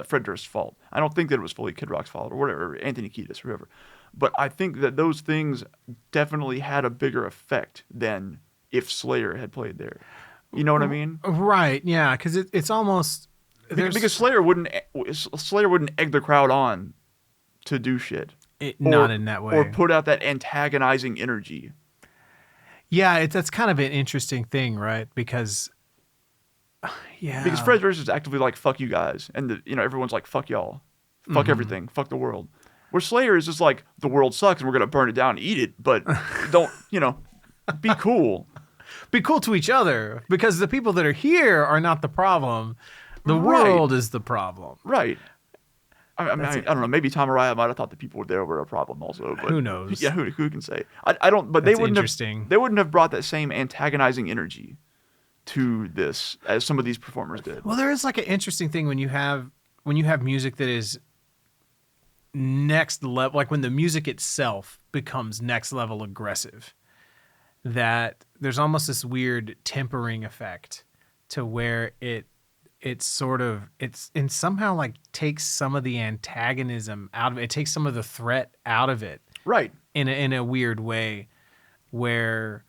Fred Durst's fault. I don't think that it was fully Kid Rock's fault or whatever, Anthony Kiedis, whoever. But I think that those things definitely had a bigger effect than if Slayer had played there. You know what I mean? Right. Yeah. Because it's almost because Slayer wouldn't egg the crowd on to do shit. Not in that way. Or put out that antagonizing energy. Yeah, that's kind of an interesting thing, right? Because because Fred Durst is actively like, fuck you guys. And, everyone's like, fuck y'all. Fuck everything. Fuck the world. Where Slayer is just like, the world sucks and we're going to burn it down and eat it. But don't, be cool. Be cool to each other. Because the people that are here are not the problem. The world is the problem. Right. I don't know. Maybe Tom Araya might have thought the people there were a problem also. But who knows? Yeah, who can say? I don't. But they wouldn't have brought that same antagonizing energy to this as some of these performers did. Well, there is like an interesting thing when you have music that is next level, like when the music itself becomes next level aggressive. That there's almost this weird tempering effect to where it somehow like takes some of the antagonism out of it. It takes some of the threat out of it. Right. In a weird way where,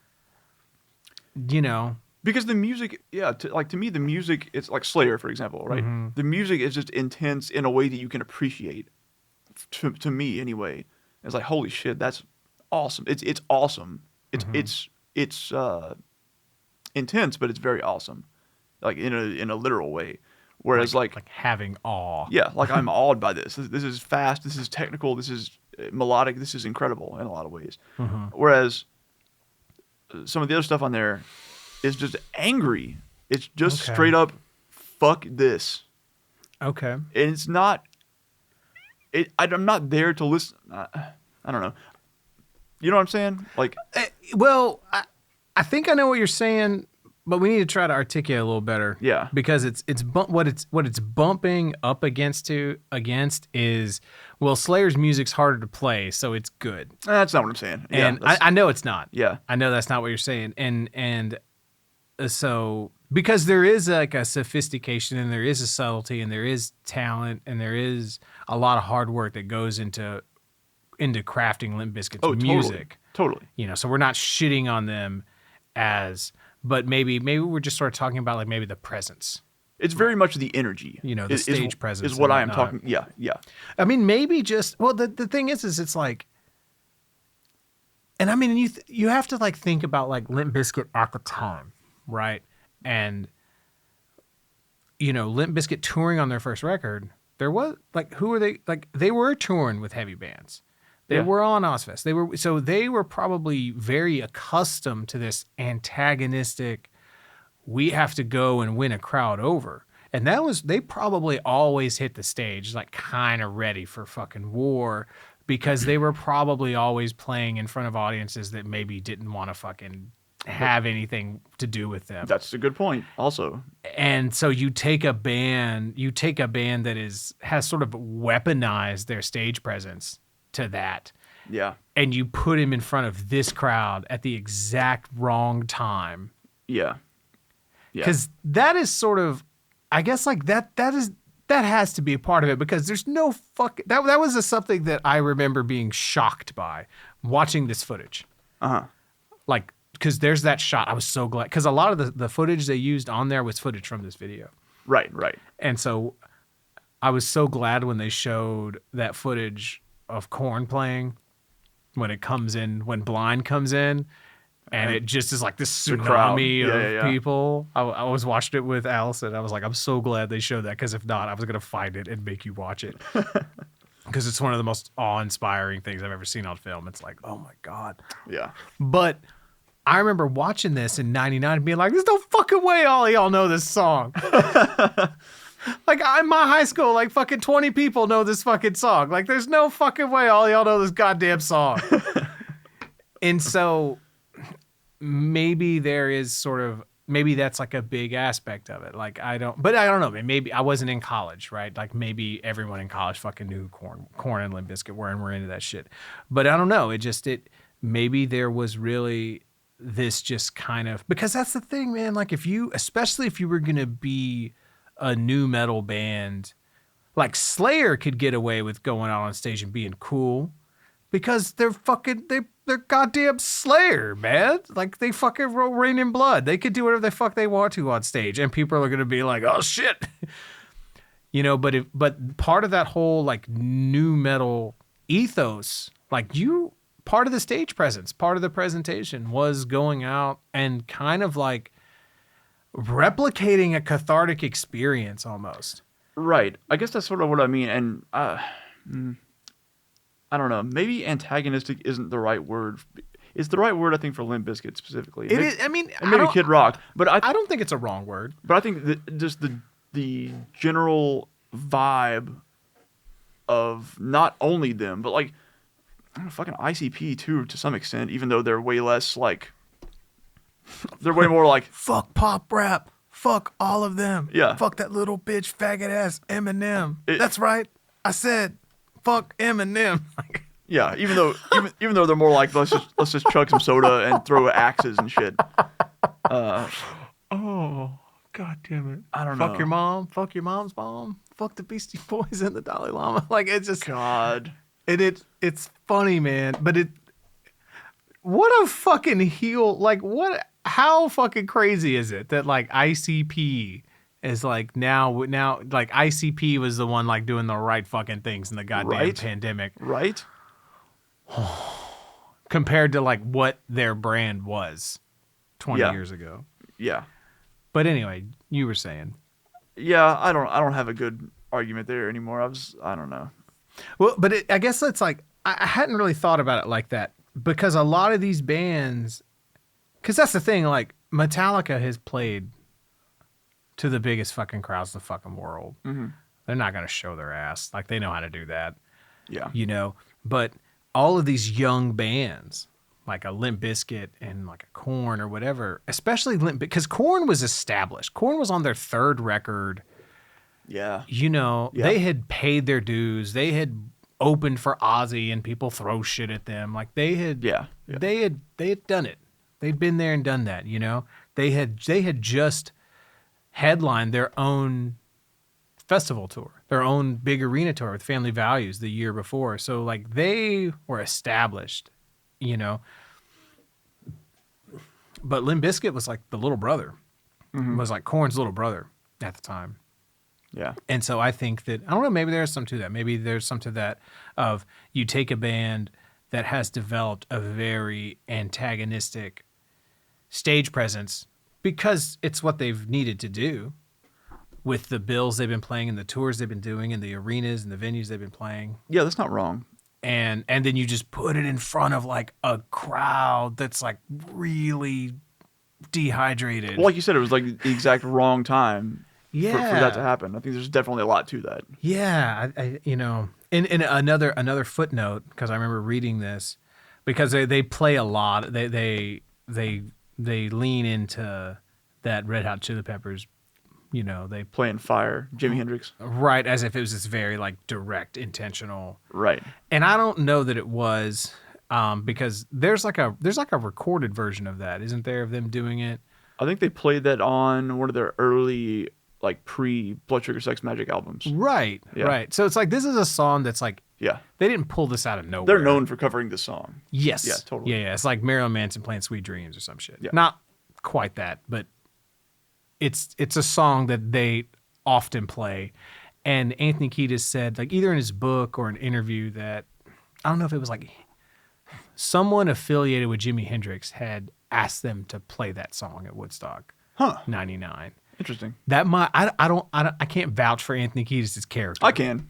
because the music, to me, the music, it's like Slayer, for example, right? Mm-hmm. The music is just intense in a way that you can appreciate. To me, anyway, it's like, holy shit, that's awesome. It's awesome. It's intense, but it's very awesome. Like in a literal way, whereas like having awe. Yeah, like I'm awed by this. This is fast. This is technical. This is melodic. This is incredible in a lot of ways. Mm-hmm. Whereas some of the other stuff on there is just angry. It's just straight up, fuck this. Okay. And it's not. I'm not there to listen. I don't know. You know what I'm saying? Like, well, I think I know what you're saying. But we need to try to articulate a little better. Yeah. Because what it's bumping up against is, well, Slayer's music's harder to play, so it's good. That's not what I'm saying. And I know it's not. Yeah. I know that's not what you're saying. And So because there is like a sophistication and there is a subtlety and there is talent and there is a lot of hard work that goes into crafting Limp Bizkit's music. Totally. So we're not shitting on them but maybe we're just sort of talking about like maybe the presence. It's very much the energy. The stage presence is what I am talking. Yeah. I mean, maybe just the thing is it's like, and I mean you have to like think about like Limp Bizkit at the time, right? And Limp Bizkit touring on their first record, there was like who are they? Like they were touring with heavy bands. They were on ozzfest. They were probably very accustomed to this antagonistic, we have to go and win a crowd over. And they probably always hit the stage like kind of ready for fucking war because they were probably always playing in front of audiences that maybe didn't want to fucking have anything to do with them. That's a good point also. And so you take a band that has sort of weaponized their stage presence to that. Yeah. And you put him in front of this crowd at the exact wrong time. Yeah. Because that is sort of, I guess like that has to be a part of it because there's no that was something that I remember being shocked by watching this footage. Uh-huh. Like, because there's that shot. I was so glad because a lot of the footage they used on there was footage from this video. Right. And so I was so glad when they showed that footage of Korn playing when Blind comes in, and it just is like this tsunami of people. I was watching it with Allison. I was like, I'm so glad they showed that because if not, I was gonna find it and make you watch it because it's one of the most awe-inspiring things I've ever seen on film. It's like, oh my god. Yeah. But I remember watching this in '99 and being like, there's no fucking way all of y'all know this song. Like, in my high school, like, fucking 20 people know this fucking song. Like, there's no fucking way all y'all know this goddamn song. And so, maybe that's like a big aspect of it. Like, I don't know. Maybe I wasn't in college, right? Like, maybe everyone in college fucking knew Korn and Limp Bizkit were, and we're into that shit. But I don't know. Maybe there was really this just kind of, because that's the thing, man. Like, especially if you were going to be a new metal band, like Slayer could get away with going out on stage and being cool because they're goddamn Slayer, man. Like they fucking roll Rain in Blood. They could do whatever the fuck they want to on stage and people are going to be like, oh shit. But part of that whole like new metal ethos, like part of the stage presence, part of the presentation was going out and kind of like replicating a cathartic experience almost. Right. I guess that's sort of what I mean. And I don't know. Maybe antagonistic isn't the right word. It's the right word, I think, for Limp Bizkit specifically. It is. I mean, maybe Kid Rock. But I don't think it's a wrong word. But I think that just the general vibe of not only them, but like I don't know, fucking ICP too, to some extent, even though they're way less like. They're way more like fuck pop rap, fuck all of them. Yeah. Fuck that little bitch faggot ass Eminem. That's right. I said fuck Eminem. Yeah, even though they're more like let's just chug some soda and throw axes and shit. Oh, god damn it. I don't know. Fuck your mom, fuck your mom's mom, fuck the Beastie Boys and the Dalai Lama. Like it's just God. It's funny, man, but what a fucking heel, like how fucking crazy is it that like ICP is like now like ICP was the one like doing the right fucking things in the goddamn pandemic. Right? Compared to like what their brand was 20 years ago. Yeah. But anyway, you were saying. Yeah, I don't have a good argument there anymore. I don't know. Well, but I guess it's like I hadn't really thought about it like that because a lot of these bands, because that's the thing, like Metallica has played to the biggest fucking crowds in the fucking world. Mm-hmm. They're not going to show their ass. Like they know how to do that. Yeah. But all of these young bands, like a Limp Bizkit and like a Korn or whatever, especially Limp, because Korn was established. Korn was on their third record. Yeah. They had paid their dues. They had opened for Ozzy and people throw shit at them. Like they had, they had done it. They'd been there and done that, They had just headlined their own festival tour, their own big arena tour with Family Values the year before. So like they were established, you know. But Limp Bizkit was like the little brother, was like Korn's little brother at the time. Yeah. And so I think that, I don't know, maybe there's some to that. Maybe there's some to that of you take a band that has developed a very antagonistic stage presence because it's what they've needed to do with the bills they've been playing and the tours they've been doing and the arenas and the venues they've been playing. Yeah, that's not wrong. And then you just put it in front of like a crowd that's like really dehydrated. Well, like you said, it was like the exact wrong time for that to Yeah. happen. I think there's definitely a lot to that. Yeah, I you know, in another footnote, because I remember reading this, because they play a lot. They lean into that Red Hot Chili Peppers, you know, they Playing Fire, Jimi Hendrix. right as if it was this very like direct, intentional. Right. And I don't know that it was, because there's like a recorded version of that, isn't there, of them doing it? I think they played that on one of their early, like, pre-Blood Sugar Sex Magic albums. Right, Yeah. right. So it's like this is a song that's like Yeah. they didn't pull this out of nowhere. They're known for covering this song. Yes. Yeah, totally. Yeah. It's like Marilyn Manson playing Sweet Dreams or some shit. Yeah. Not quite that, but it's a song that they often play. And Anthony Kiedis said, like either in his book or an interview, that I don't know if it was like someone affiliated with Jimi Hendrix had asked them to play that song at Woodstock Huh. '99. Interesting. That might I can't vouch for Anthony Kiedis' character. I can.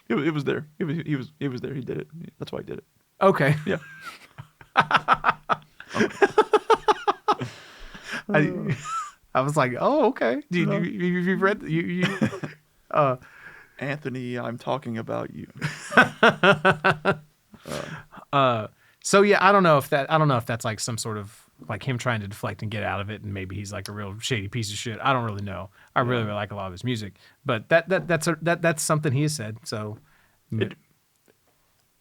It was there. He was there. He did it. That's why he did it. Okay. Yeah. I was like, oh, okay. You read you Anthony, I'm talking about you. So yeah, I don't know if that's like some sort of like him trying to deflect and get out of it, and maybe he's like a real shady piece of shit. I don't really know. I really like a lot of his music, but that's something he has said. So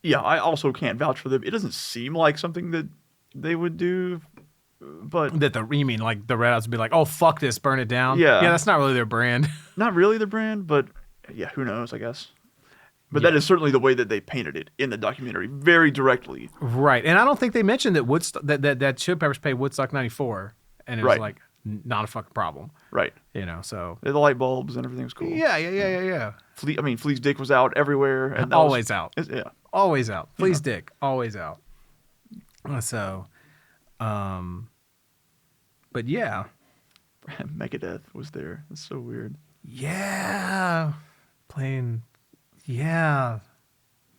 Yeah, I also can't vouch for them. It doesn't seem like something that they would do, but you mean like the Red Hots would be like, oh fuck this, burn it down? Yeah. Yeah, that's not really their brand. not really the brand, but yeah, who knows, I guess. But that is certainly the way that they painted it in the documentary, very directly. Right, and I don't think they mentioned that Woodstock that Chili Peppers played Woodstock '94, and it was Right. like not a fucking problem, Right. you know. So The light bulbs and everything was cool. yeah. Flea's dick was out everywhere. And that Always out. Yeah. Always out. Please, dick. Always out. So, but yeah. Megadeth was there. That's so weird. Yeah. Playing. Yeah.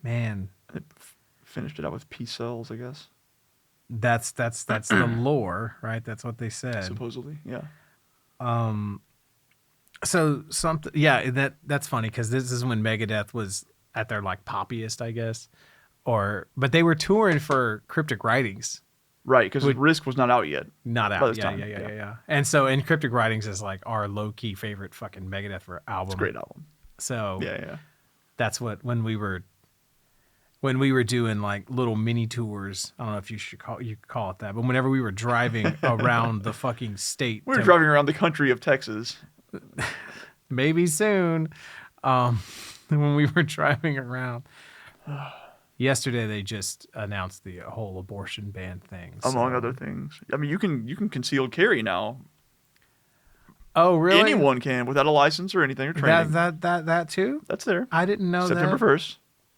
Man. It finished it out with P cells, I guess. That's the lore, right? That's what they said. Supposedly. Yeah. So something, yeah, that's funny because this is when Megadeth was at their like poppiest, I guess, but they were touring for Cryptic Writings, Right, because Risk was not out yet. not By out. this Yeah, time, yeah. And so, and Cryptic Writings is like our low key favorite fucking Megadeth album. It's a great album. So Yeah. that's what when we were doing like little mini tours. I don't know if you could call it that, but whenever we were driving around the fucking state, We were driving around the country of Texas. maybe soon. When we were driving around yesterday, they just announced the whole abortion ban thing. Among other things. I mean, you can concealed carry now. Oh, really? Anyone can without a license or anything or training. That too? That's there. I didn't know September that.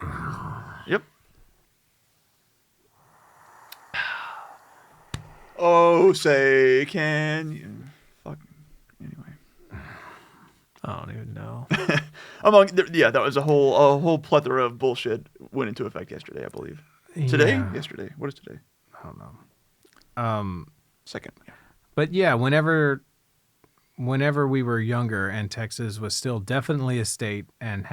1st. Yep. Oh, say can you? Fuck. Anyway. I don't even know. That was a whole plethora of bullshit went into effect yesterday, I believe. Today? Yeah. Yesterday. What is today? I don't know. Second. Yeah. But yeah, whenever we were younger and Texas was still definitely a state and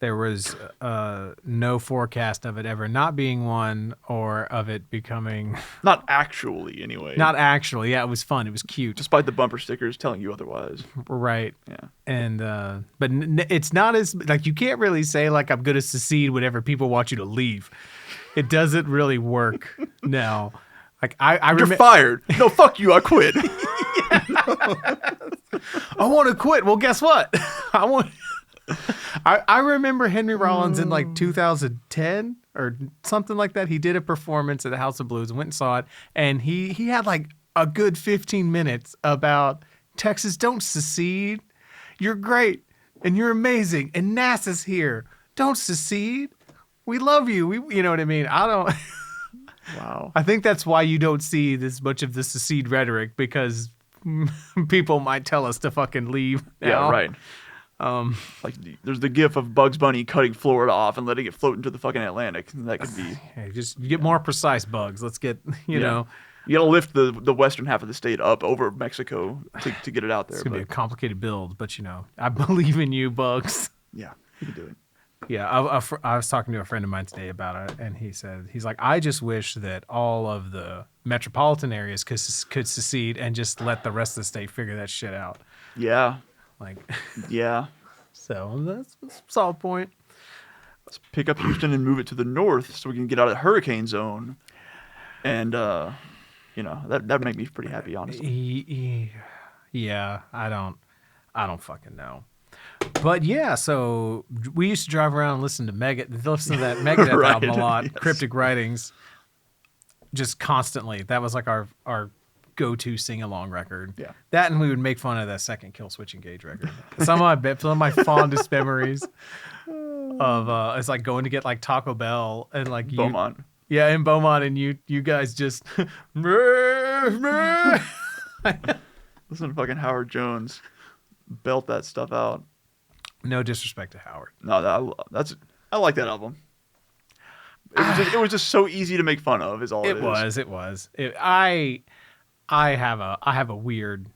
there was no forecast of it ever not being one or of it becoming. Not actually, anyway. Not actually. Yeah, it was fun. It was cute. Despite the bumper stickers telling you otherwise. Right. Yeah. And but it's not as like you can't really say like I'm going to secede whenever people want you to leave. It doesn't really work now. Like I You're fired. No, fuck you. I quit. I want to quit. Well, guess what? I remember Henry Rollins in like 2010 or something like that. He did a performance at the House of Blues and went and saw it. And he had like a good 15 minutes about Texas, don't secede. You're great and you're amazing. And NASA's here. Don't secede. We love you. You know what I mean? Wow. I think that's why you don't see this much of the secede rhetoric, because people might tell us to fucking leave now. Yeah, right. Like there's the gif of Bugs Bunny cutting Florida off and letting it float into the fucking Atlantic. That could be. Hey, just get more precise, Bugs. Let's get, you know. You gotta lift the western half of the state up over Mexico to get it out there. It's gonna be a complicated build, but you know, I believe in you, Bugs. Yeah, you can do it. Yeah, I was talking to a friend of mine today about it, and he's like, I just wish that all of the metropolitan areas could secede and just let the rest of the state figure that shit out. Yeah. Like, yeah. So that's a solid point. Let's pick up Houston and move it to the north so we can get out of the hurricane zone, and you know that'd make me pretty happy, honestly. Yeah, I don't fucking know. But yeah, so we used to drive around and listen to that Megadeth Right, album a lot, yes. Cryptic Writings, just constantly. That was like our go-to sing-along record. Yeah. That, and we would make fun of that second Kill Switch Engage record. Some of my fondest memories of it's like going to get like Taco Bell and like Beaumont. in Beaumont, and you guys just Listen to fucking Howard Jones belt that stuff out. No disrespect to Howard. No, I like that album. It was just so easy to make fun of. Is all it is. It was. I have a weird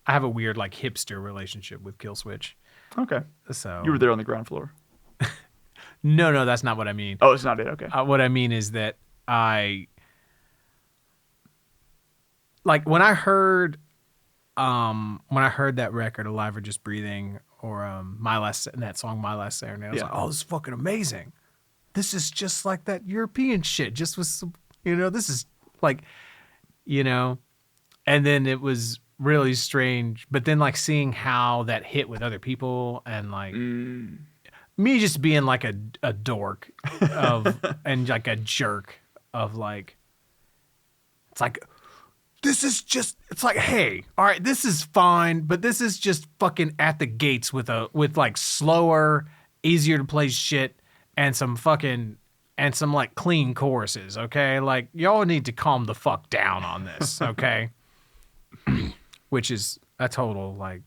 like hipster relationship with Kill Switch. Okay. So You were there on the ground floor. No, that's not what I mean. Oh, it's not it. Okay. What I mean is that when I heard that record, Alive or Just Breathing, or that song My Last Serenade, I was like, oh, this is fucking amazing. This is just like that European shit. Just with some, this is like, and then it was really strange. But then like seeing how that hit with other people, and like me just being like a dork and like a jerk of like, it's like, it's like, hey, all right, this is fine, but this is just fucking at the gates with like slower, easier to play shit and some like clean choruses, okay? Like, y'all need to calm the fuck down on this, okay? Which is a total like,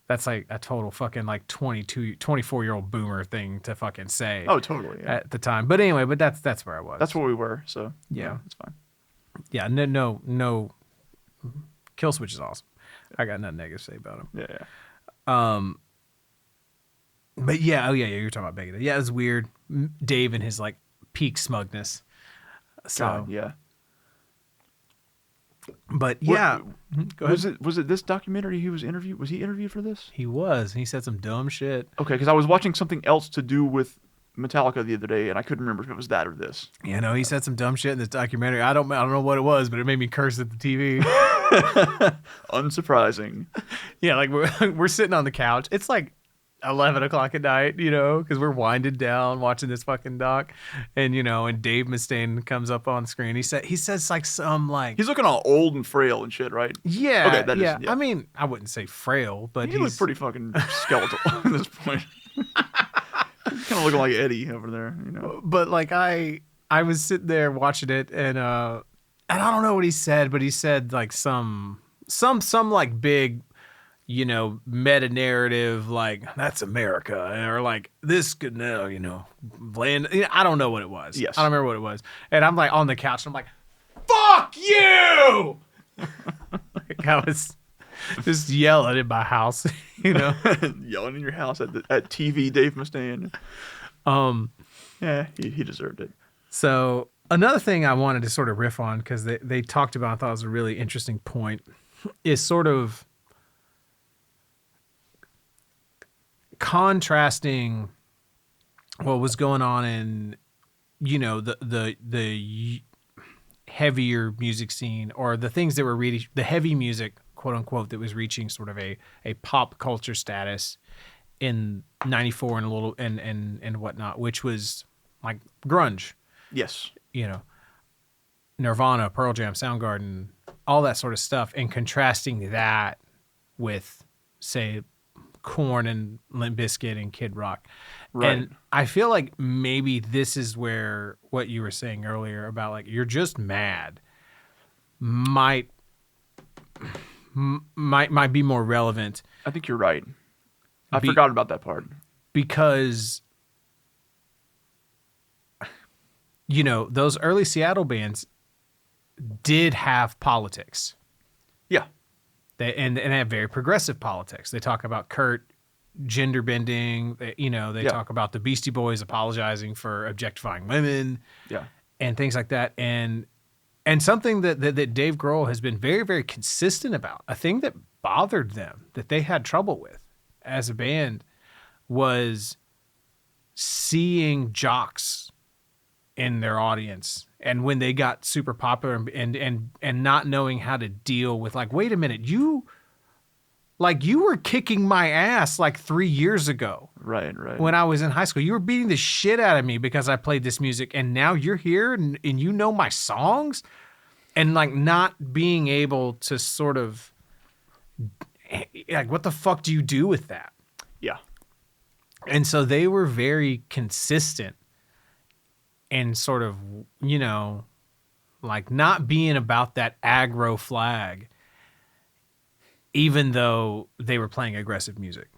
that's like a total fucking like 24-year-old boomer thing to fucking say. Oh, totally. Yeah. At the time. But anyway, that's where I was. That's where we were. So yeah, it's fine. Yeah, no. Kill Switch is awesome. I got nothing negative to say about him. Yeah. But yeah, you're talking about Megadeth. Yeah, it was weird. Dave and his like peak smugness. So God, yeah. But yeah, go ahead. Was it this documentary he was interviewed? Was he interviewed for this? He was. He said some dumb shit. Okay, because I was watching something else to do with Metallica the other day, and I couldn't remember if it was that or this. Yeah, no, he said some dumb shit in this documentary. I don't know what it was, but it made me curse at the TV. Unsurprising. Yeah, like we're sitting on the couch. It's like 11 o'clock at night, because we're winded down watching this fucking doc, and and Dave Mustaine comes up on screen. He says like some like he's looking all old and frail and shit, right? Yeah, okay, yeah. I mean, I wouldn't say frail, but he looks pretty fucking skeletal at this point. He's kind of looking like Eddie over there, But like I was sitting there watching it, and I don't know what he said, but he said like some like big, meta narrative, like that's America, or like this could land. I don't know what it was. Yes, I don't remember what it was. And I'm like on the couch, and I'm like, "Fuck you!" Like I was just yelling in my house, yelling in your house at TV Dave Mustaine. Yeah, he deserved it. So another thing I wanted to sort of riff on, because they talked about, I thought it was a really interesting point, is sort of contrasting what was going on in, the heavier music scene, or the things that were really the heavy music, quote unquote, that was reaching sort of a pop culture status in '94 and a little and whatnot, which was like grunge, Yes. you know, Nirvana, Pearl Jam, Soundgarden, all that sort of stuff, and contrasting that with, say, Korn and Limp Bizkit and Kid Rock. Right. And I feel like maybe this is where what you were saying earlier about like you're just mad might be more relevant. I think you're right. I forgot about that part. Because, you know, those early Seattle bands did have politics. Yeah. And have very progressive politics. They talk about Kurt gender bending. They talk about the Beastie Boys apologizing for objectifying women. Yeah. And things like that. And something that Dave Grohl has been very, very consistent about, a thing that bothered them, that they had trouble with as a band, was seeing jocks in their audience, and when they got super popular and not knowing how to deal with, like, wait a minute, you were kicking my ass like 3 years ago. Right. When I was in high school, you were beating the shit out of me because I played this music, and now you're here and you know my songs, and like not being able to sort of like, what the fuck do you do with that? Yeah. And so they were very consistent in sort of, you know, like not being about that aggro flag, even though they were playing aggressive music.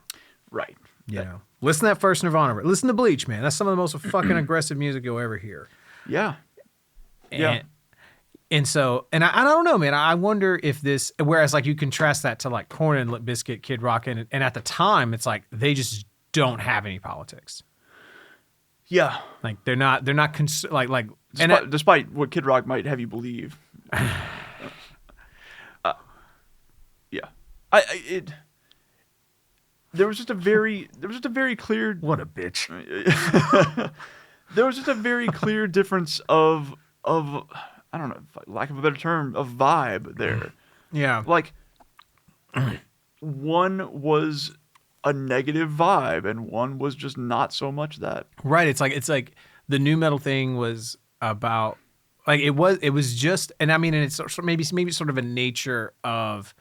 Right. You know, listen to that first Nirvana. Listen to Bleach, man. That's some of the most fucking aggressive music you'll ever hear. Yeah. And so, and I don't know, man. I wonder if this, whereas like you contrast that to like Korn and Limp Bizkit, Kid Rock, and at the time, it's like they just don't have any politics. Yeah. Like they're not despite what Kid Rock might have you believe. Yeah. There was just a very clear. What a bitch. There was just a very clear difference of I don't know, lack of a better term, of vibe there. Yeah. Like one was a negative vibe and one was just not so much that. Right. It's like the new metal thing was about, like, it was just, and I mean, and it's maybe sort of a nature of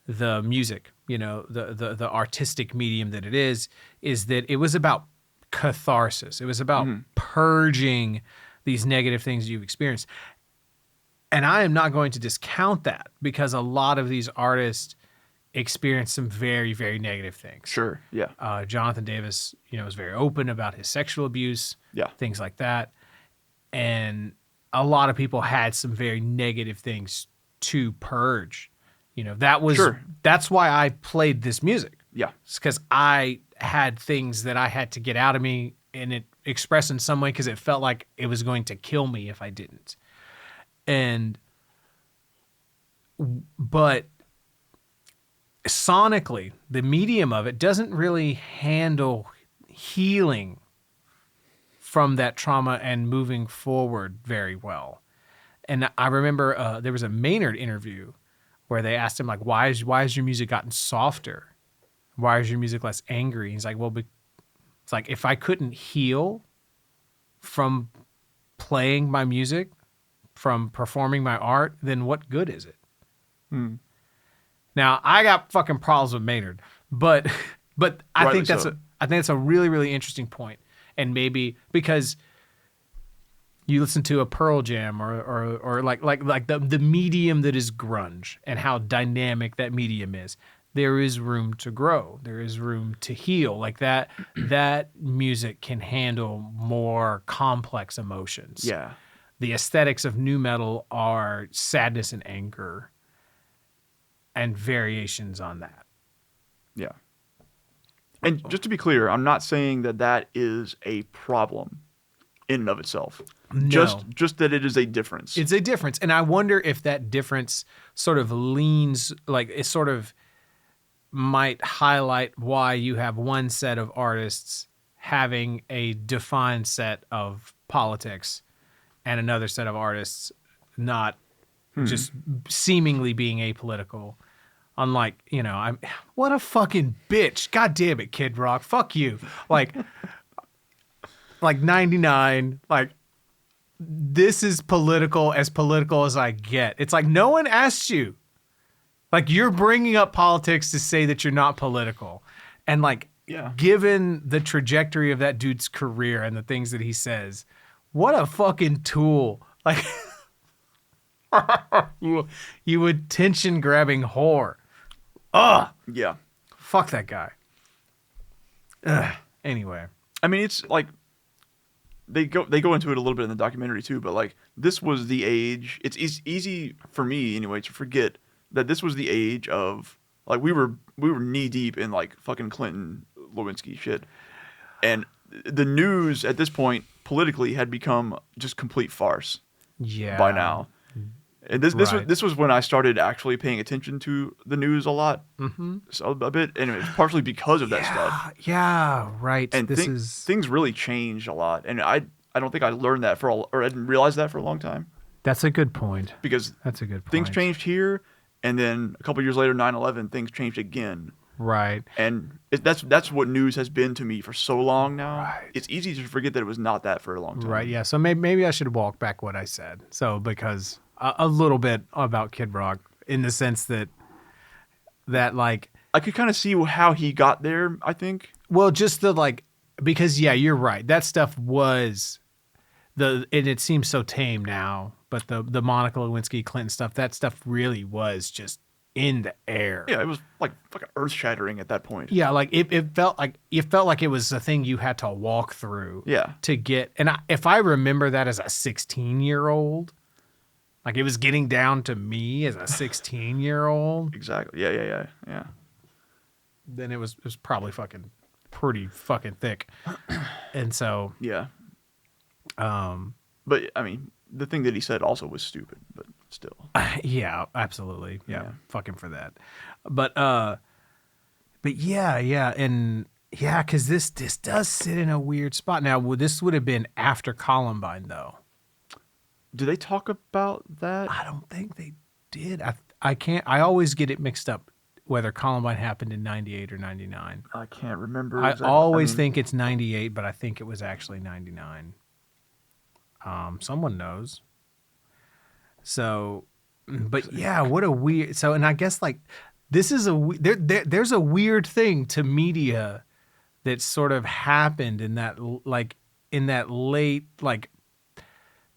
the music, you know, the artistic medium that it is that it was about catharsis. It was about purging these negative things you've experienced. And I am not going to discount that, because a lot of these artists experience some very, very negative things. Sure. Yeah. Jonathan Davis, you know, was very open about his sexual abuse. Yeah. Things like that. And a lot of people had some very negative things to purge. You know, that's why I played this music. Yeah. It's because I had things that I had to get out of me and it expressed in some way, because it felt like it was going to kill me if I didn't. But sonically, the medium of it doesn't really handle healing from that trauma and moving forward very well. And I remember there was a Maynard interview where they asked him, like, why has your music gotten softer? Why is your music less angry? He's like, well, it's like, if I couldn't heal from playing my music, from performing my art, then what good is it? Now, I got fucking problems with Maynard, but I think that's a really, really interesting point. And maybe because you listen to a Pearl Jam or like the medium that is grunge and how dynamic that medium is, there is room to grow. There is room to heal. Like that music can handle more complex emotions. Yeah. The aesthetics of nu metal are sadness and anger and variations on that. Yeah. And just to be clear, I'm not saying that is a problem in and of itself. No. Just that it is a difference. It's a difference. And I wonder if that difference sort of leans, like it sort of might highlight why you have one set of artists having a defined set of politics and another set of artists not just seemingly being apolitical. Unlike, I'm what a fucking bitch. God damn it, Kid Rock. Fuck you. Like 99, like this is political as I get. It's like no one asked you. Like you're bringing up politics to say that you're not political. And like given the trajectory of that dude's career and the things that he says, what a fucking tool. Like you attention grabbing whore. Ugh. Yeah. Fuck that guy. Ugh. Anyway. I mean, it's like they go into it a little bit in the documentary too, but like this was the age. It's easy for me anyway to forget that this was the age of like we were knee deep in like fucking Clinton Lewinsky shit, and the news at this point politically had become just complete farce. Yeah. By now. And this was when I started actually paying attention to the news a lot, so a bit, and it was partially because of that stuff. Yeah, right. And things really changed a lot, and I don't think I learned that or I didn't realize that for a long time. That's a good point. Because that's a good point. Things changed here, and then a couple years later, 9/11, things changed again. Right. And that's what news has been to me for so long now. Right. It's easy to forget that it was not that for a long time. Right. Yeah. So maybe I should walk back what I said. So because. A little bit about Kid Rock in the sense that like I could kind of see how he got there, I think. Well, just the like because you're right. That stuff was and it seems so tame now, but the Monica Lewinsky Clinton stuff, that stuff really was just in the air. Yeah, it was like fucking earth-shattering at that point. Yeah, like it felt like it was a thing you had to walk through. Yeah. To get if I remember that as a 16-year-old. Like it was getting down to me as a 16-year-old. Exactly. Yeah. Then it was probably pretty fucking thick. And so yeah. But I mean, the thing that he said also was stupid, but still. Yeah, absolutely. Yeah. Fuck him for that. But yeah, and yeah, because this does sit in a weird spot. Now, this would have been after Columbine, though. Do they talk about that? I don't think they did. I always get it mixed up whether Columbine happened in 98 or 99. I can't remember. I always think it's 98, but I think it was actually 99. Someone knows. So, but yeah, what a weird. So, and I guess like this is there's a weird thing to media that sort of happened in that late like.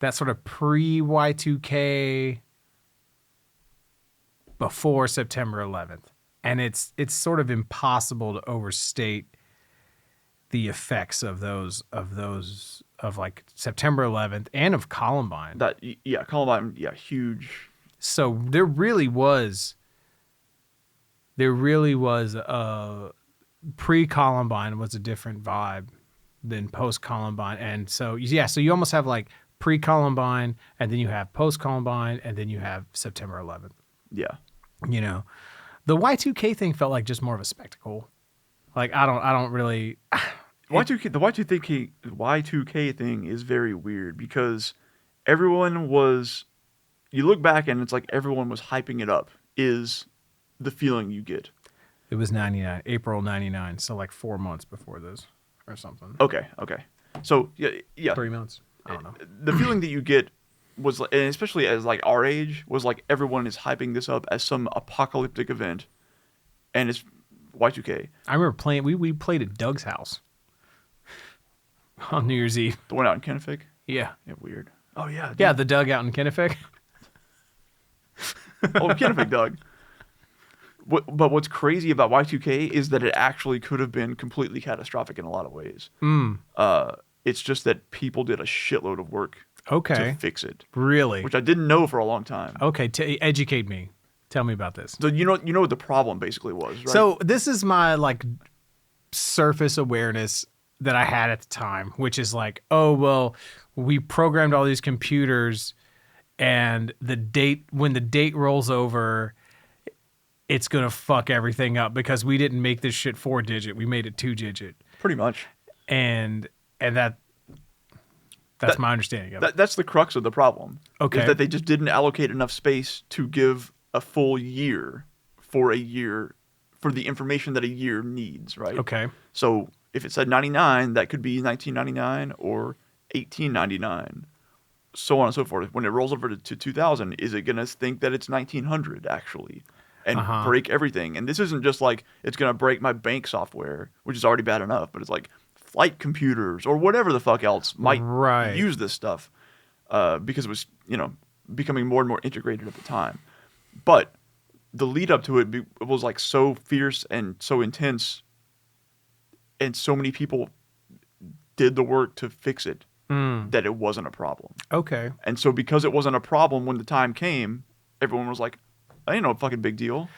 That sort of pre-Y2K before September 11th. And it's sort of impossible to overstate the effects of those of like September 11th and of Columbine. Columbine, huge. So there really was pre-Columbine was a different vibe than post-Columbine. And so you almost have like pre-Columbine, and then you have post-Columbine, and then you have September 11th. Yeah. The Y2K thing felt like just more of a spectacle. Like I don't really. The Y2K thing is very weird because everyone was. You look back and it's like everyone was hyping it up. Is the feeling you get? It was 99, April 99, so like 4 months before this or something. Okay. So yeah. 3 months. I don't know. The feeling that you get was, and especially as like our age, was like everyone is hyping this up as some apocalyptic event, and it's Y2K. I remember playing. We played at Doug's house on New Year's Eve. The one out in Kennefic. Yeah. Yeah. Weird. Oh yeah. Dude. Yeah, the Doug out in Kennefic. Kennefic Doug. But what's crazy about Y2K is that it actually could have been completely catastrophic in a lot of ways. It's just that people did a shitload of work to fix it. Really? Which I didn't know for a long time. Okay, educate me. Tell me about this. So you know what the problem basically was, right? So this is my like surface awareness that I had at the time, which is like, oh well, we programmed all these computers, and when the date rolls over, it's gonna fuck everything up because we didn't make this shit 4-digit, we made it 2-digit. Pretty much. And that That's my understanding of it. That's the crux of the problem. Okay. Is that they just didn't allocate enough space to give a full year for the information that a year needs, right? Okay. So if it said 99, that could be 1999 or 1899, so on and so forth. When it rolls over to 2000, is it going to think that it's 1900 actually and break everything? And this isn't just like it's going to break my bank software, which is already bad enough, but it's like flight computers or whatever the fuck else might use this stuff because it was, becoming more and more integrated at the time. But the lead up to it was like so fierce and so intense, and so many people did the work to fix it that it wasn't a problem. Okay. And so because it wasn't a problem when the time came, everyone was like, "I ain't no fucking big deal."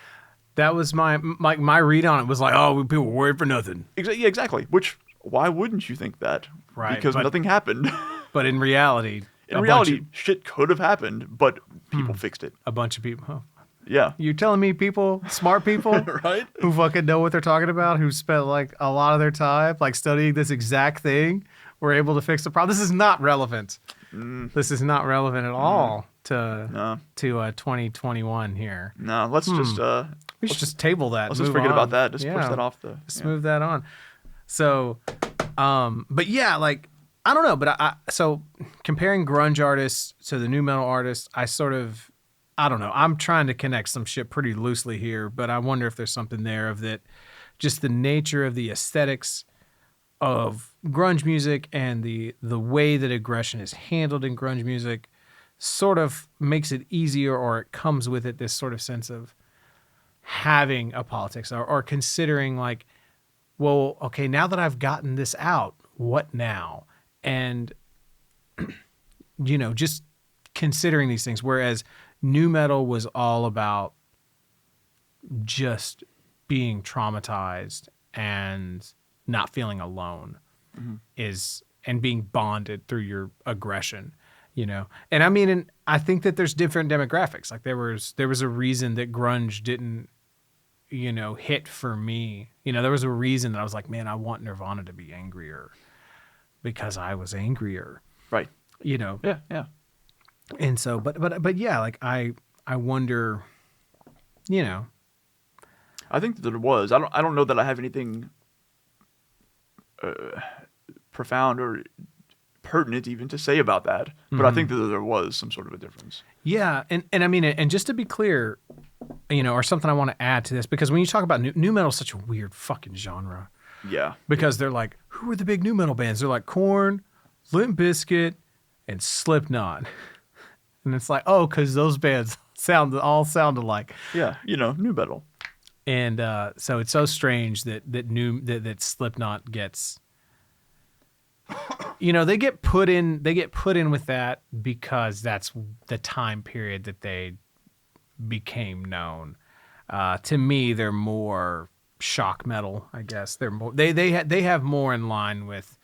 That was my read on it was like, oh, people were worried for nothing. Yeah, exactly. Which, why wouldn't you think that? Right. Because nothing happened. But in reality, shit could have happened, but people fixed it. A bunch of people. Oh. Yeah. You're telling me people, smart people, right? Who fucking know what they're talking about, who spent like a lot of their time like studying this exact thing, were able to fix the problem. This is not relevant. This is not relevant at all to 2021 here. No, let's just we should just table that. Let's just forget about that. Just push that off Just move that on. So, but yeah, like I don't know, but so comparing grunge artists to the new metal artists, I don't know. I'm trying to connect some shit pretty loosely here, but I wonder if there's something there of that, just the nature of the aesthetics of grunge music and the way that aggression is handled in grunge music sort of makes it easier, or it comes with it this sort of sense of having a politics or considering like, well, okay, now that I've gotten this out, what now? And, just considering these things, whereas new metal was all about just being traumatized and not feeling alone and being bonded through your aggression, And I mean, and I think that there's different demographics. Like there was a reason that grunge didn't, hit for me. There was a reason that I was like, man, I want Nirvana to be angrier because I was angrier. Right. Yeah. Yeah. And so, but yeah, like I wonder, I think that there was. I don't know that I have anything profound or pertinent even to say about that, but I think that there was some sort of a difference. Yeah, and I mean, and just to be clear, or something I want to add to this, because when you talk about new metal is such a weird fucking genre. Yeah. Because they're like, who are the big new metal bands? They're like Korn, Limp Bizkit, and Slipknot. And it's like, oh, because those bands all sound alike. Yeah, new metal. And so it's so strange that Slipknot gets, they get put in with that because that's the time period that they became known. To me, they're more shock metal, I guess. They're more they have more in line with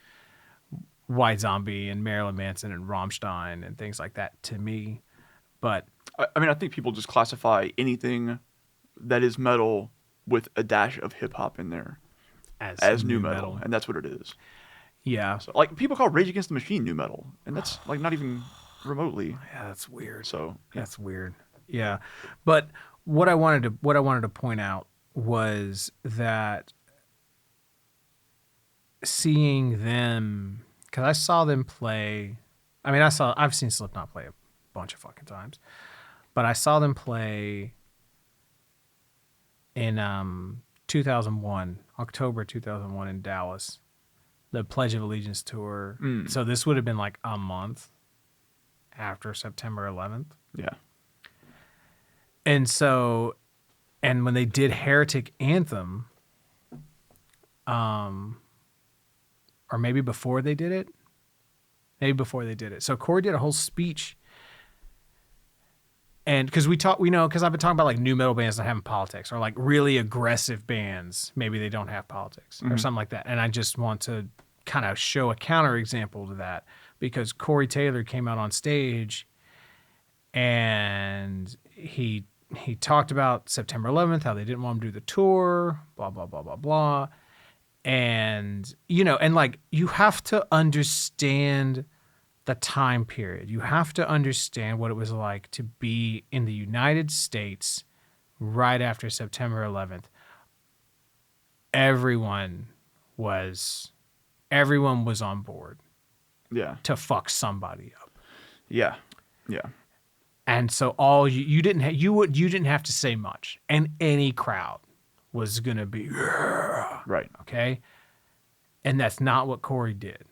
White Zombie and Marilyn Manson and Rammstein and things like that to me. But I mean, I think people just classify anything that is metal with a dash of hip hop in there as new metal, and that's what it is. Yeah. So, like people call Rage Against the Machine new metal, and that's like not even remotely. Yeah, that's weird. So that's weird. Yeah, but what I wanted to point out was that seeing them, because I saw them play. I mean, I've seen Slipknot play a bunch of fucking times, but I saw them play in 2001, October 2001 in Dallas, the Pledge of Allegiance tour. So this would have been like a month after September 11th. Yeah. And so, and when they did Heretic Anthem, or maybe before they did it, So Corey did a whole speech. And because because I've been talking about like new metal bands not having politics, or like really aggressive bands, maybe they don't have politics or something like that. And I just want to kind of show a counterexample to that, because Corey Taylor came out on stage and he talked about September 11th, how they didn't want him to do the tour, blah, blah, blah, blah, blah. And, and like, you have to understand the time period. You have to understand what it was like to be in the United States right after September 11th. Everyone was on board Yeah. to fuck somebody up. Yeah. Yeah. And so all you didn't have to say much, and any crowd was gonna be, yeah, Right. okay, and that's not what Corey did.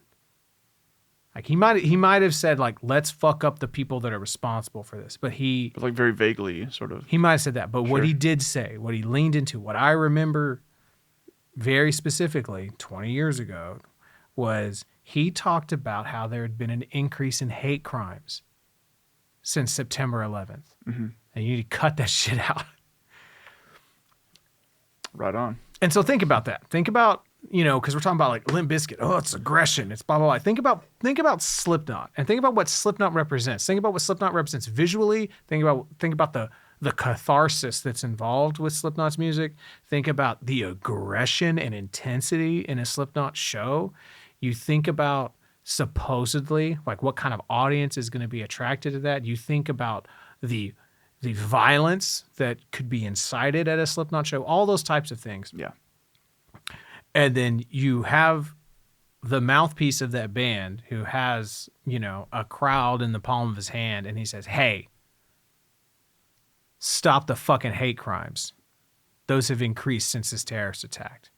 Like he might have said like, let's fuck up the people that are responsible for this, but But like very vaguely, sort of. he might have said that. But what Sure. he did say, what he leaned into, what I remember very specifically 20 years ago, was he talked about how there had been an increase in hate crimes since September 11th. Mm-hmm. And you need to cut that shit out. Right on. And so think about that. Think about, because we're talking about like Limp Bizkit. Oh, it's aggression. It's blah, blah, blah. Think about Slipknot, and think about what Slipknot represents. Think about what Slipknot represents visually. Think about the catharsis that's involved with Slipknot's music. Think about the aggression and intensity in a Slipknot show. You think about supposedly like what kind of audience is going to be attracted to that. You think about the violence that could be incited at a Slipknot show, all those types of things. Yeah. And then you have the mouthpiece of that band who has, a crowd in the palm of his hand, and he says, hey, stop the fucking hate crimes. Those have increased since this terrorist attack,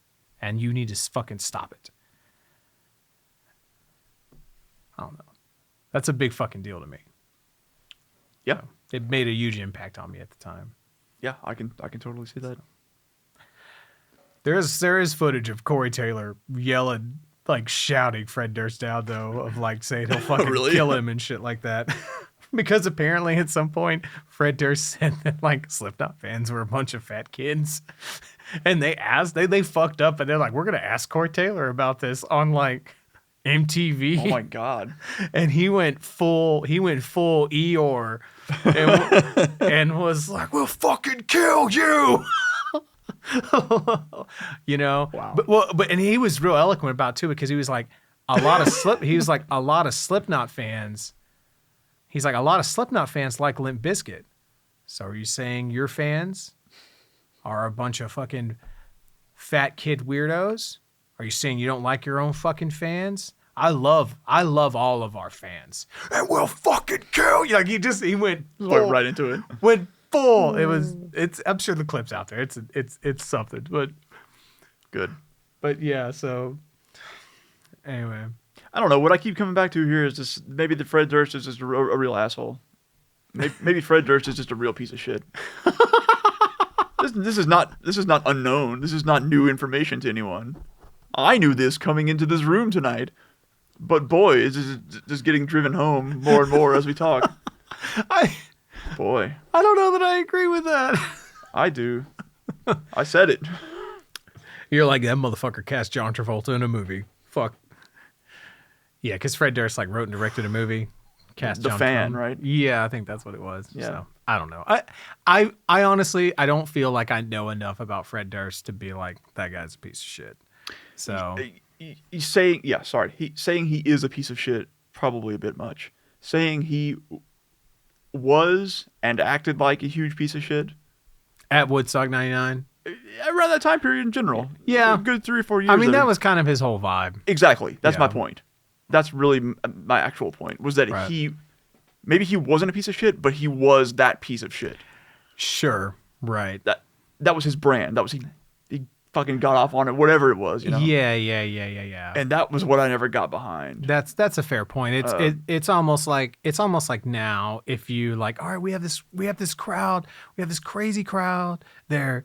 and you need to fucking stop it. I don't know. That's a big fucking deal to me. Yeah. It made a huge impact on me at the time. Yeah. I can totally see that. There is footage of Corey Taylor yelling, like shouting Fred Durst down, though, of like saying he'll fucking Really? kill him and shit like that. Because apparently at some point Fred Durst said that like Slipknot fans were a bunch of fat kids. And they fucked up, and they're like, we're gonna ask Corey Taylor about this on like MTV. Oh my God. And he went full Eeyore and was like, we'll fucking kill you. Wow. But he was real eloquent about it too, because he was like a lot of Slipknot fans. He's like, a lot of Slipknot fans like Limp Bizkit. So are you saying your fans are a bunch of fucking fat kid weirdos? Are you saying you don't like your own fucking fans? I love all of our fans, and we'll fucking kill you. Like he went Went right into it. Went full. I'm sure the clip's out there. It's something, but Good. But yeah. So anyway, I don't know. What I keep coming back to here is just maybe the Fred Durst is just a real asshole. Maybe Fred Durst is just a real piece of shit. This is not unknown. This is not new information to anyone. I knew this coming into this room tonight, but boy, is this just getting driven home more and more as we talk. Boy, I don't know that I agree with that. I do. I said it. You're like, that motherfucker cast John Travolta in a movie. Fuck. Yeah, because Fred Durst like wrote and directed a movie. Cast The John Fan, Travolta. right? Yeah, I think that's what it was. Yeah. So I don't know. I honestly, I don't feel like I know enough about Fred Durst to be like, that guy's a piece of shit. So He's saying, yeah, sorry. Saying he is a piece of shit, probably a bit much. Saying he was and acted like a huge piece of shit at Woodstock 99. Around that time period in general. Yeah. A good 3 or 4 years. I mean, that was kind of his whole vibe. Exactly. That's my Yeah. point. That's really my actual point, was that Right. maybe he wasn't a piece of shit, but he was that piece of shit. Sure. Right. That was his brand. That was he fucking got off on it, whatever it was, Yeah. And that was what I never got behind. That's a fair point. It's almost like now, if you like, all right, we have this crowd, we have this crazy crowd. They're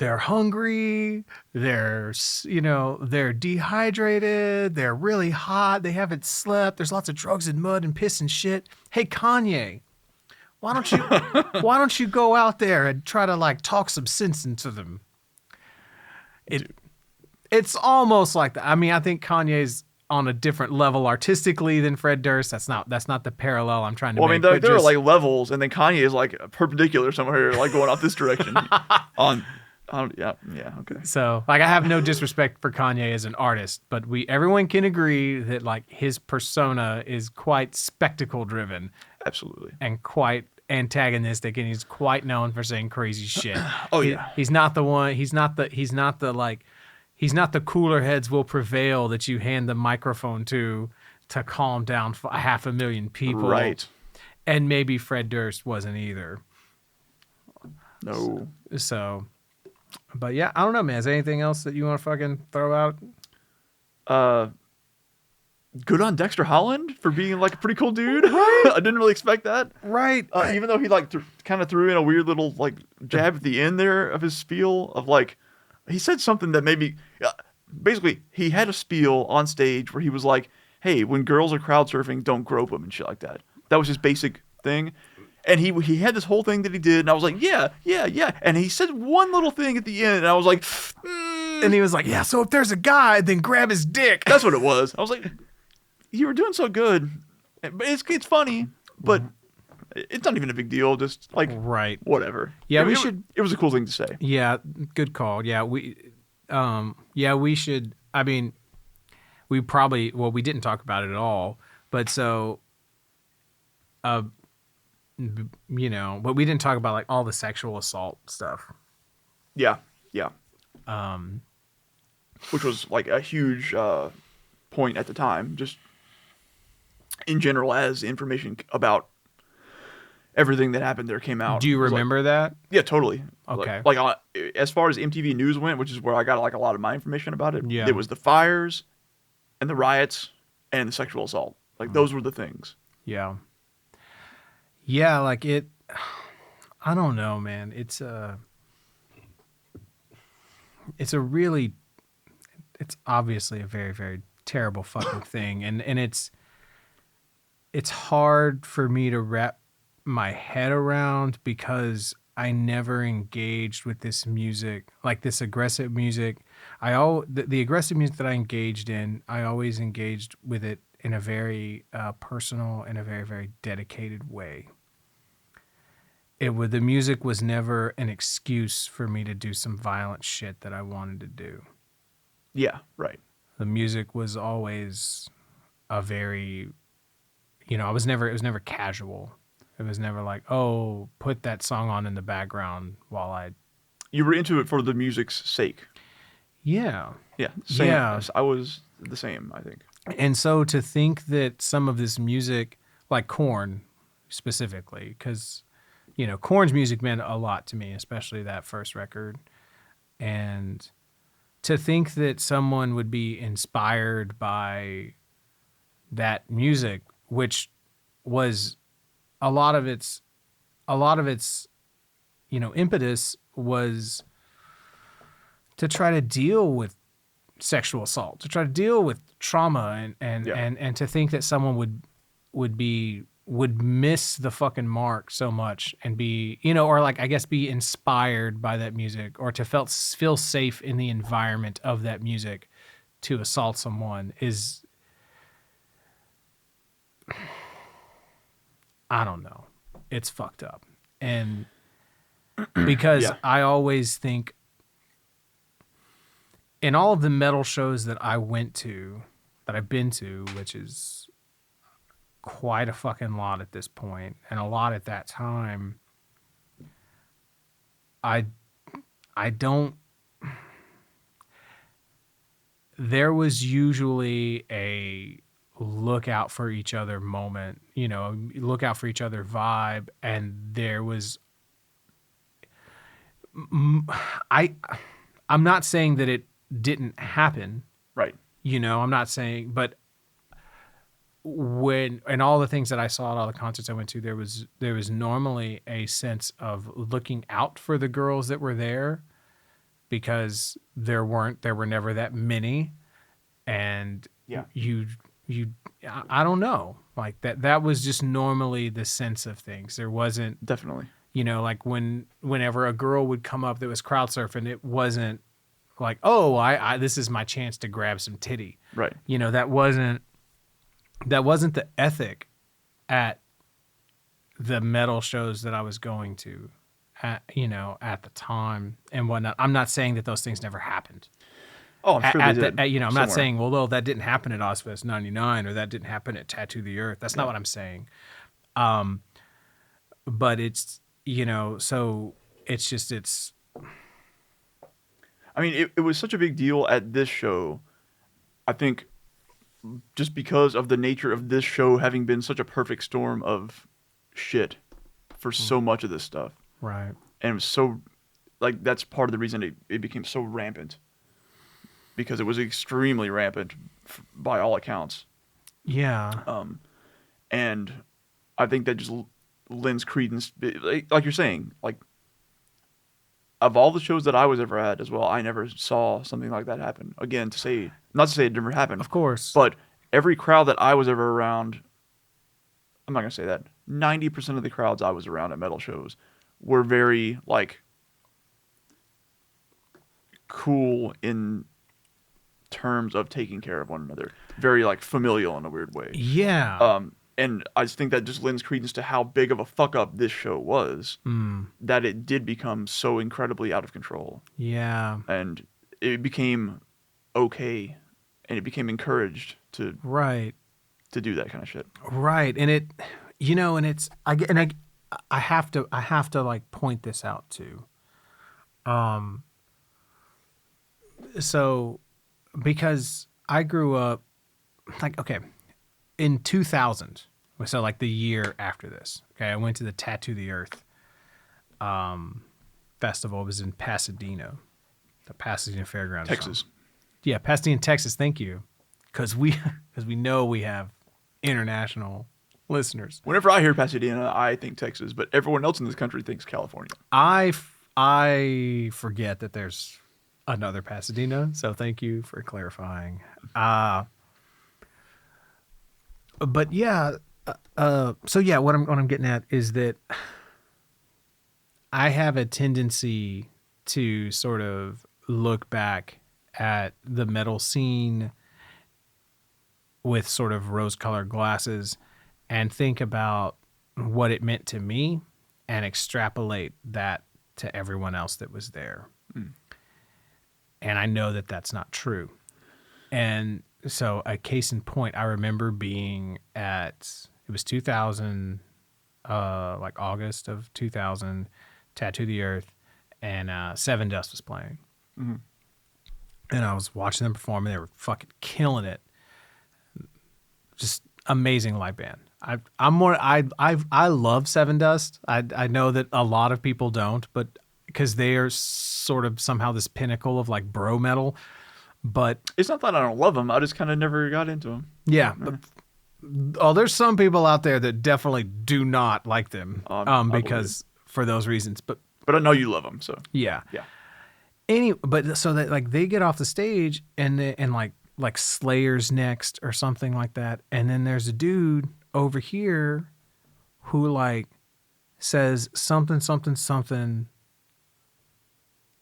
hungry, they're dehydrated, they're really hot, they haven't slept, there's lots of drugs and mud and piss and shit. Hey, Kanye, why don't you go out there and try to like talk some sense into them? It's almost like that. I mean, I think Kanye's on a different level artistically than Fred Durst. That's not the parallel I'm trying to Well, I make. mean, there are like levels, and then Kanye is like perpendicular somewhere, like going off this direction. Yeah, okay. So, like, I have no disrespect for Kanye as an artist, but everyone can agree that like his persona is quite spectacle driven Absolutely. and quite antagonistic, and he's quite known for saying crazy shit. Oh, yeah. He's not the one. He's not the cooler heads will prevail that you hand the microphone to calm down 500,000 people. Right. And maybe Fred Durst wasn't either. No. So, but yeah, I don't know, man. Is there anything else that you want to fucking throw out? Good on Dexter Holland for being like a pretty cool dude. Right. I didn't really expect that. Right. Even though he like kind of threw in a weird little like jab at the end there of his spiel of like, he said something that maybe, basically he had a spiel on stage where he was like, hey, when girls are crowd surfing, don't grope them and shit like that. That was his basic thing. And he had this whole thing that he did, and I was like, yeah. And he said one little thing at the end, and I was like, And he was like, yeah, so if there's a guy, then grab his dick. That's what it was. I was like, you were doing so good. It's funny, but it's not even a big deal. Just like, right. Whatever. Yeah, it was a cool thing to say. Yeah, good call. Yeah, we should. I mean, we didn't talk about it at all, but so, but we didn't talk about like all the sexual assault stuff. Yeah. Which was like a huge point at the time, just in general, as information about everything that happened there came out. Do you remember that? Yeah, totally. Okay. Like as far as MTV News went, which is where I got like a lot of my information about it. Yeah. It was the fires, and the riots, and the sexual assault. Like those were the things. Yeah. Yeah, like it. I don't know, man. It's obviously a very, very terrible fucking thing, and it's hard for me to wrap my head around because I never engaged with this music, like this aggressive music. The aggressive music that I engaged in, I always engaged with it in a very personal and a very, very dedicated way. The music was never an excuse for me to do some violent shit that I wanted to do. Yeah, right. The music was always a very, it was never casual. It was never like, oh, put that song on in the background while I... You were into it for the music's sake. Yeah. Yeah. Same. Yeah. I was the same, I think. And so to think that some of this music, like Korn specifically, because, Korn's music meant a lot to me, especially that first record. And to think that someone would be inspired by that music, which was a lot of its impetus was to try to deal with sexual assault, to try to deal with trauma, and to think that someone would miss the fucking mark so much and be, or like, I guess, be inspired by that music, or to feel safe in the environment of that music to assault someone is, I don't know. It's fucked up. And because I always think in all of the metal shows that I've been to, which is quite a fucking lot at this point, and a lot at that time, there was usually a look out for each other moment, look out for each other vibe. And there was, I'm not saying that it didn't happen. Right. I'm not saying, but and all the things that I saw at all the concerts I went to, there was normally a sense of looking out for the girls that were there, because there were never that many. And I don't know, like that was just normally the sense of things. There wasn't definitely, like whenever a girl would come up that was crowd surfing, it wasn't like, oh, I this is my chance to grab some titty. Right. That wasn't the ethic at the metal shows that I was going to. at the time and whatnot. I'm not saying that those things never happened. Oh, I'm sure they did. I'm not somewhere. saying, well, that didn't happen at ozzfest 99 or that didn't happen at Tattoo the Earth. That's not what I'm saying. But it's, so it's just, I mean, it was such a big deal at this show. I think just because of the nature of this show having been such a perfect storm of shit for so much of this stuff. right. And it was so, like, that's part of the reason it became so rampant. Because it was extremely rampant by all accounts. Yeah. And I think that just lends credence, like you're saying, like, of all the shows that I was ever at as well, I never saw something like that happen. Again, not to say it never happened. Of course. But every crowd that I was ever around, I'm not going to say that, 90% of the crowds I was around at metal shows were very, like, cool in terms of taking care of one another. Very, like, familial in a weird way. Yeah. And I just think that just lends credence to how big of a fuck up this show was, that it did become so incredibly out of control. Yeah. And it became okay, and it became encouraged to Right. do that kind of shit. Right. And it, and it's, I have to like point this out too. So because I grew up like, okay, in 2000, so like the year after this, okay, I went to the Tattoo the Earth festival. It was in Pasadena, the Pasadena Fairgrounds. Texas. Yeah, Pasadena, Texas. Thank you. Because we know we have international listeners. Whenever I hear Pasadena, I think Texas, but everyone else in this country thinks California. I forget that there's another Pasadena, so thank you for clarifying. But yeah, so yeah, what I'm getting at is that I have a tendency to sort of look back at the metal scene with sort of rose-colored glasses and think about what it meant to me and extrapolate that to everyone else that was there. And I know that that's not true. And so a case in point, I remember being it was 2000, like August of 2000, Tattoo the Earth, and Seven Dust was playing. Mm-hmm. And I was watching them perform, and they were fucking killing it. Just amazing live band. I love Seven Dust. I know that a lot of people don't, but because they are sort of somehow this pinnacle of like bro metal. But it's not that I don't love them. I just kind of never got into them. Yeah. But, there's some people out there that definitely do not like them because for those reasons. But I know you love them, so yeah. Yeah. But so that like they get off the stage and like Slayer's next or something like that, and then there's a dude over here who like says something.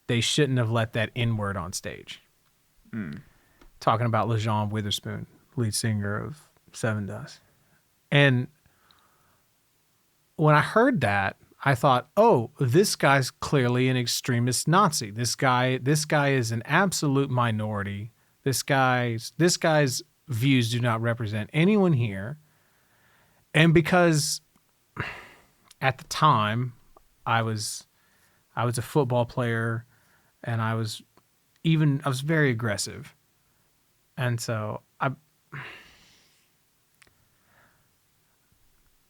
They shouldn't have let that N-word on stage. Talking about LeJean Witherspoon, lead singer of Seven Dust. And when I heard that, I thought, oh, this guy's clearly an extremist Nazi. This guy is an absolute minority. This guy's views do not represent anyone here. And because at the time I was a football player and I was very aggressive. And so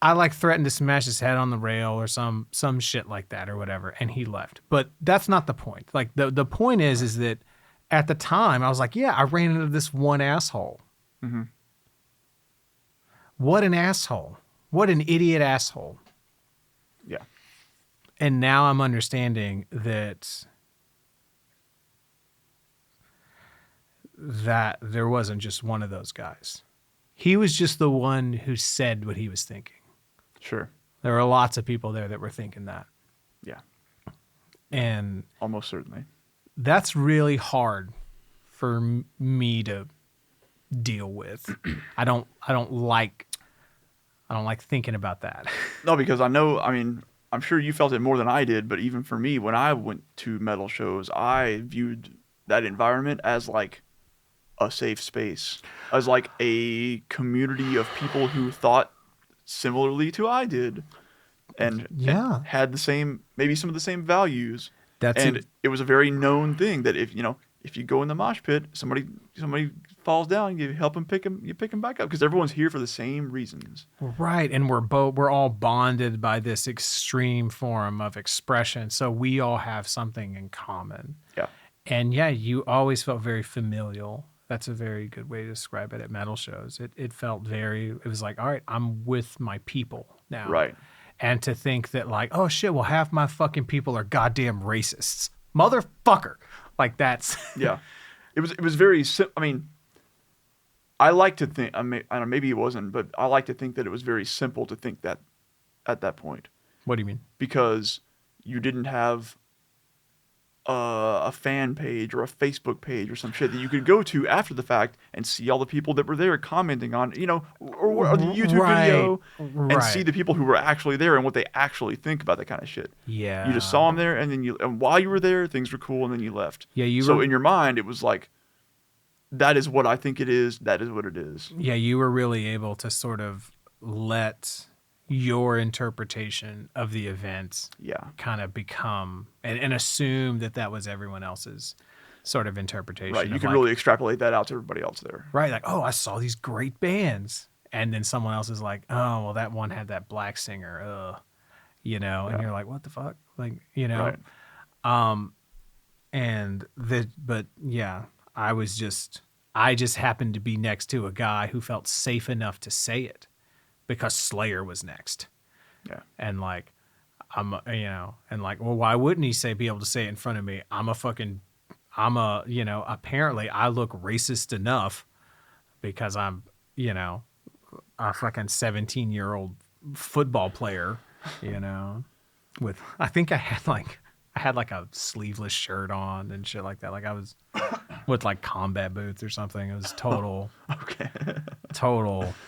I like threatened to smash his head on the rail or some shit like that or whatever, and he left. But that's not the point. Like the point is that at the time I was like, yeah, I ran into this one asshole. Mm-hmm. What an asshole. What an idiot asshole. Yeah. And now I'm understanding that there wasn't just one of those guys. He was just the one who said what he was thinking. Sure. There were lots of people there that were thinking that. Yeah. And almost certainly. That's really hard for me to deal with. I don't like thinking about that. No, because I I'm sure you felt it more than I did, but even for me, when I went to metal shows, I viewed that environment as like a safe space, as like a community of people who thought similarly to I did, and Yeah. had the same, maybe some of the same values. That's And it. it was a very known thing that if you go in the mosh pit, somebody falls down, you help him you pick him back up because everyone's here for the same reasons. Right, and we're all bonded by this extreme form of expression, so we all have something in common. Yeah. And yeah, you always felt very familial. That's a very good way to describe it at metal shows. It felt it was like, all right, I'm with my people now. Right. And to think that like, oh shit, well half my fucking people are goddamn racists. Motherfucker. Like that's Yeah. It was very I mean, I like to think, I don't know, maybe it wasn't, but I like to think that it was very simple to think that at that point, What do you mean? because you didn't have a fan page or a Facebook page or some shit that you could go to after the fact and see all the people that were there commenting on, or the YouTube video and see the people who were actually there and what they actually think about that kind of shit. Yeah. You just saw them there, and then and while you were there, things were cool, and then you left. Yeah, So in your mind, it was like, that is what I think it is. That is what it is. Yeah, you were really able to sort of let your interpretation of the event kind of become and assume that was everyone else's sort of interpretation. Right, you could really extrapolate that out to everybody else there. Right, like, oh, I saw these great bands. And then someone else is like, oh, well, that one had that black singer, and you're like, what the fuck? Like, Right. But yeah, I just happened to be next to a guy who felt safe enough to say it because Slayer was next. Yeah. And like, and like, well, why wouldn't he be able to say it in front of me? Apparently I look racist enough because I'm, a fucking 17-year-old football player, with, I think I had like a sleeveless shirt on and shit like that. Like I was with like combat boots or something. It was total,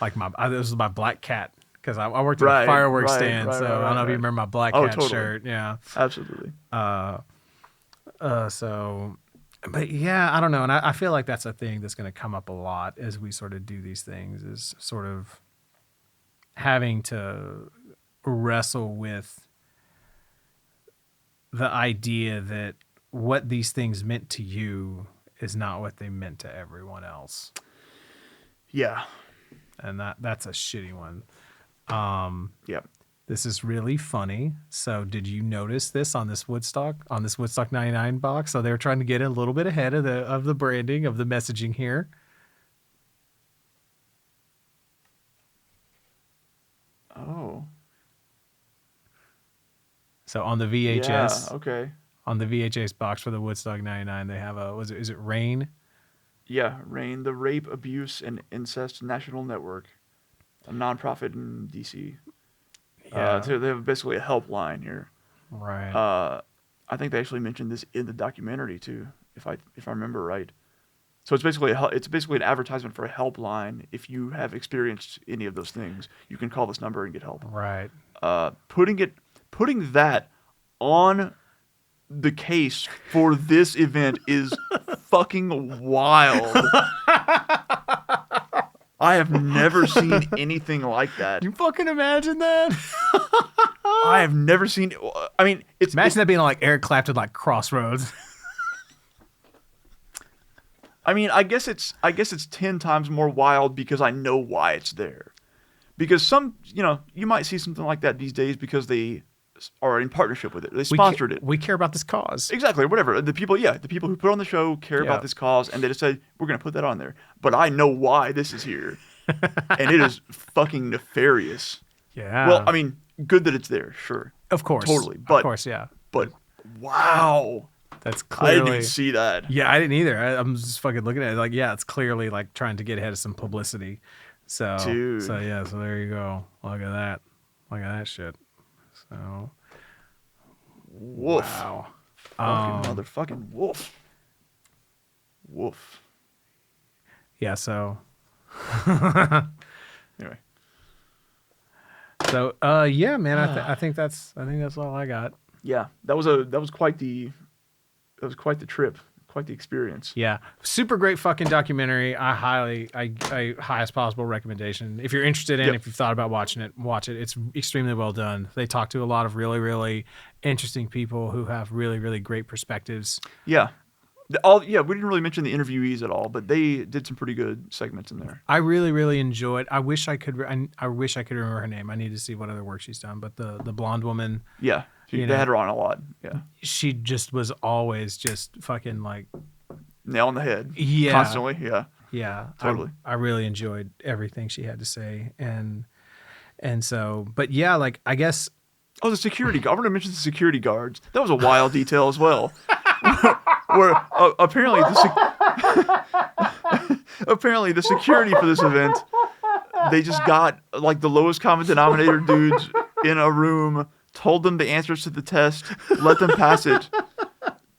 like this was my black cat. Cause I worked at a fireworks stand. So I don't know if you remember my black cat shirt. Yeah. Absolutely. But yeah, I don't know. And I feel like that's a thing that's going to come up a lot as we sort of do these things, is sort of having to wrestle with the idea that what these things meant to you is not what they meant to everyone else. Yeah. And that's a shitty one. Yeah. This is really funny. So did you notice this on this Woodstock 99 box? So they were trying to get a little bit ahead of the branding, of the messaging here. Oh. So on the VHS, Yeah, okay. on the VHS box for the Woodstock 99, they have is it RAIN? Yeah, RAIN, the Rape, Abuse, and Incest National Network, a nonprofit in DC. Yeah. So they have basically a helpline here. Right. I think they actually mentioned this in the documentary too, if I remember right. So it's basically an advertisement for a helpline. If you have experienced any of those things, you can call this number and get help. Right. Putting that on the case for this event is fucking wild. I have never seen anything like that. You fucking imagine that? I have never seen. I mean, imagine that being like Eric Clapton, like Crossroads. I mean, I guess it's 10 times more wild because I know why it's there. Because you might see something like that these days because they are in partnership with it. They sponsored it. We care about this cause. Exactly, whatever. The people who put on the show care about this cause, and they just said, we're going to put that on there. But I know why this is here. And it is fucking nefarious. Yeah. Well, I mean, good that it's there, sure. Of course. Totally. But, of course, yeah. But, wow. That's clearly... I didn't even see that. Yeah, I didn't either. I'm just fucking looking at it like, yeah, it's clearly like trying to get ahead of some publicity. So, Dude. So yeah, so there you go. Look at that. Look at that shit. So... Woof. Wow. Fucking motherfucking woof. Woof. Yeah, so... Anyway. So, yeah, man, I think that's all I got. Yeah, that was quite the trip, quite the experience. Yeah, super great fucking documentary. I highest possible recommendation. If you're interested in, Yep. if you've thought about watching it, watch it. It's extremely well done. They talk to a lot of really, really interesting people who have really, really great perspectives. Yeah. We didn't really mention the interviewees at all, but they did some pretty good segments in there. I really, really enjoyed. I wish I could. I wish I could remember her name. I need to see what other work she's done. But the blonde woman. Yeah, they had her on a lot. Yeah, she just was always just fucking like nail on the head. Yeah, constantly. Yeah, yeah, totally. I really enjoyed everything she had to say, and so, but yeah, like I guess. Oh, the security. I want to mention the security guards. That was a wild detail as well. Where apparently apparently the security for this event, they just got like the lowest common denominator dudes in a room, told them the answers to the test, let them pass it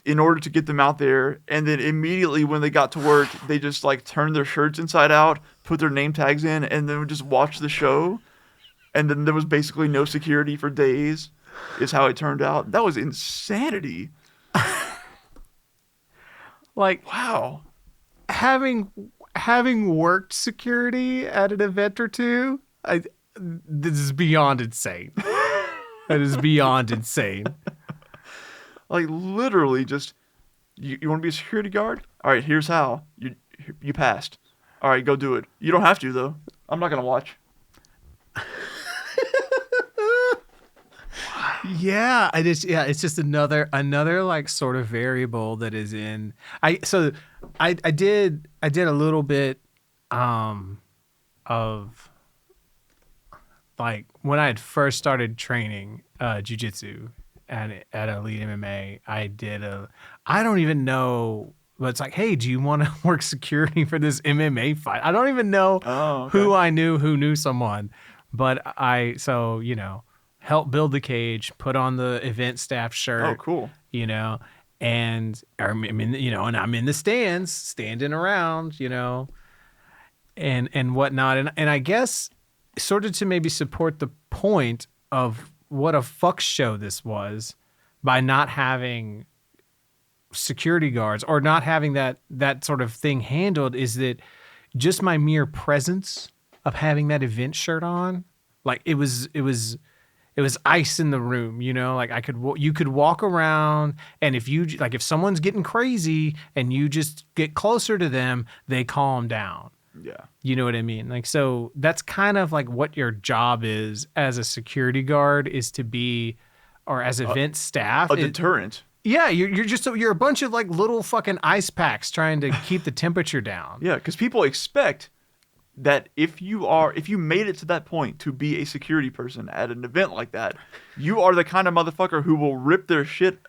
in order to get them out there, and then immediately when they got to work, they just like turned their shirts inside out, put their name tags in, and then would just watch the show. And then there was basically no security for days, is how it turned out. That was insanity. Like, wow. Having worked security at an event or two, this is beyond insane. That is beyond insane. Like literally just, you want to be a security guard? All right, here's how. You passed. All right, go do it. You don't have to though. I'm not going to watch. Yeah, it's just another like sort of variable that is in. I did a little bit of like when I had first started training jiu-jitsu at Elite MMA, I don't even know, but it's like, hey, do you want to work security for this MMA fight? I don't even know who I knew who knew someone, but help build the cage, put on the event staff shirt. Oh, cool. And I'm in the stands, standing around, and whatnot. And I guess sort of to maybe support the point of what a fuck show this was by not having security guards or not having that sort of thing handled is that just my mere presence of having that event shirt on, like it was ice in the room, like you could walk around, and if someone's getting crazy and you just get closer to them, they calm down. Yeah. You know what I mean? Like, so that's kind of like what your job is as a security guard is to be, or as event staff. A deterrent. Yeah. You're a bunch of like little fucking ice packs trying to keep the temperature down. Yeah. Cause people expect that if you made it to that point to be a security person at an event like that, you are the kind of motherfucker who will rip their shit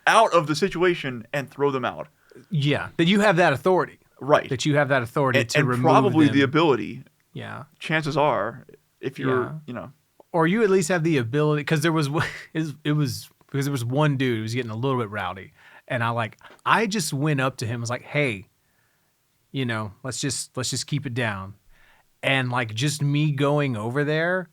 out of the situation and throw them out. Yeah, that you have that authority. Right. That you have that authority to remove probably them. the ability. Yeah. Chances are, if you're, or you at least have the ability, because there was one dude who was getting a little bit rowdy, and I just went up to him and was like, hey, let's just keep it down. And like just me going over there,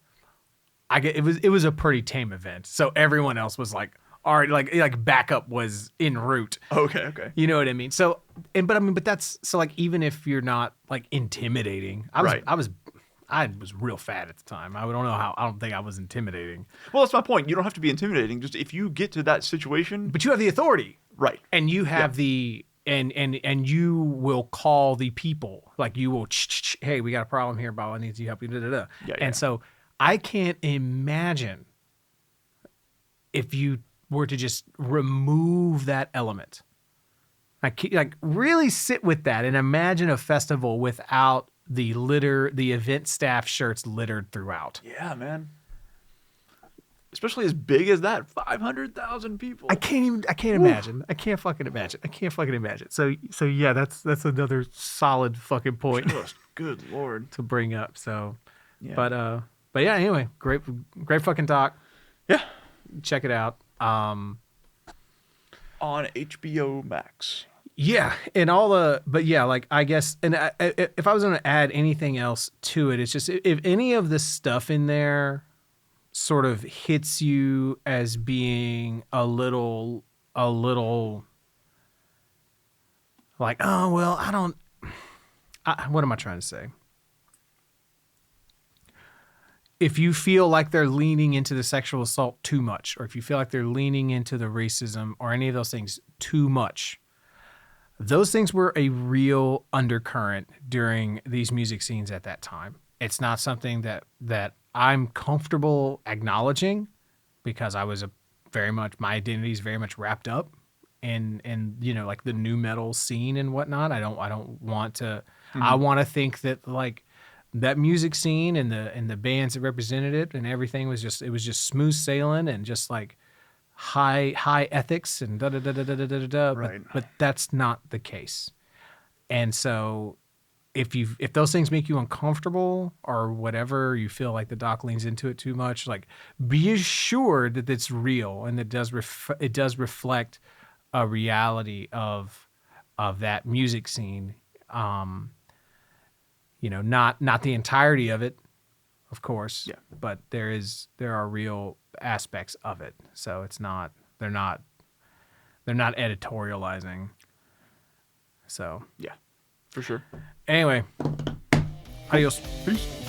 it was a pretty tame event. So everyone else was like already like backup was en route. Okay. You know what I mean? So but that's so like even if you're not like intimidating, I was real fat at the time. I don't think I was intimidating. Well, that's my point. You don't have to be intimidating. Just if you get to that situation, but you have the authority, right? And you have the. And you will call the people, like you will, hey, we got a problem here, Bob, I need you help. And so I can't imagine if you were to just remove that element. Like really sit with that and imagine a festival without the event staff shirts littered throughout. Yeah, man. Especially as big as that, 500,000 people. I can't imagine. I can't fucking imagine. So yeah, that's another solid fucking point. Just, good Lord. To bring up. So, yeah. But yeah, anyway, great fucking talk. Yeah. Check it out. On HBO Max. Yeah, and but yeah, like I guess, and if I was going to add anything else to it, it's just if any of the stuff in there sort of hits you as being a little like, oh well, what am I trying to say? If you feel like they're leaning into the sexual assault too much, or if you feel like they're leaning into the racism or any of those things too much, those things were a real undercurrent during these music scenes at that time. It's not something that I'm comfortable acknowledging because I was my identity is very much wrapped up in like the new metal scene and whatnot. I don't want to. Mm-hmm. I want to think that like that music scene and the bands that represented it and everything was just smooth sailing and just like high ethics and da da da da da da da. Right. But that's not the case. And so if those things make you uncomfortable or whatever, you feel like the doc leans into it too much, like be assured that it's real and it does reflect a reality of that music scene. Not the entirety of it, of course. Yeah. But there are real aspects of it. So they're not editorializing. So yeah, for sure. Anyway, adios. Peace.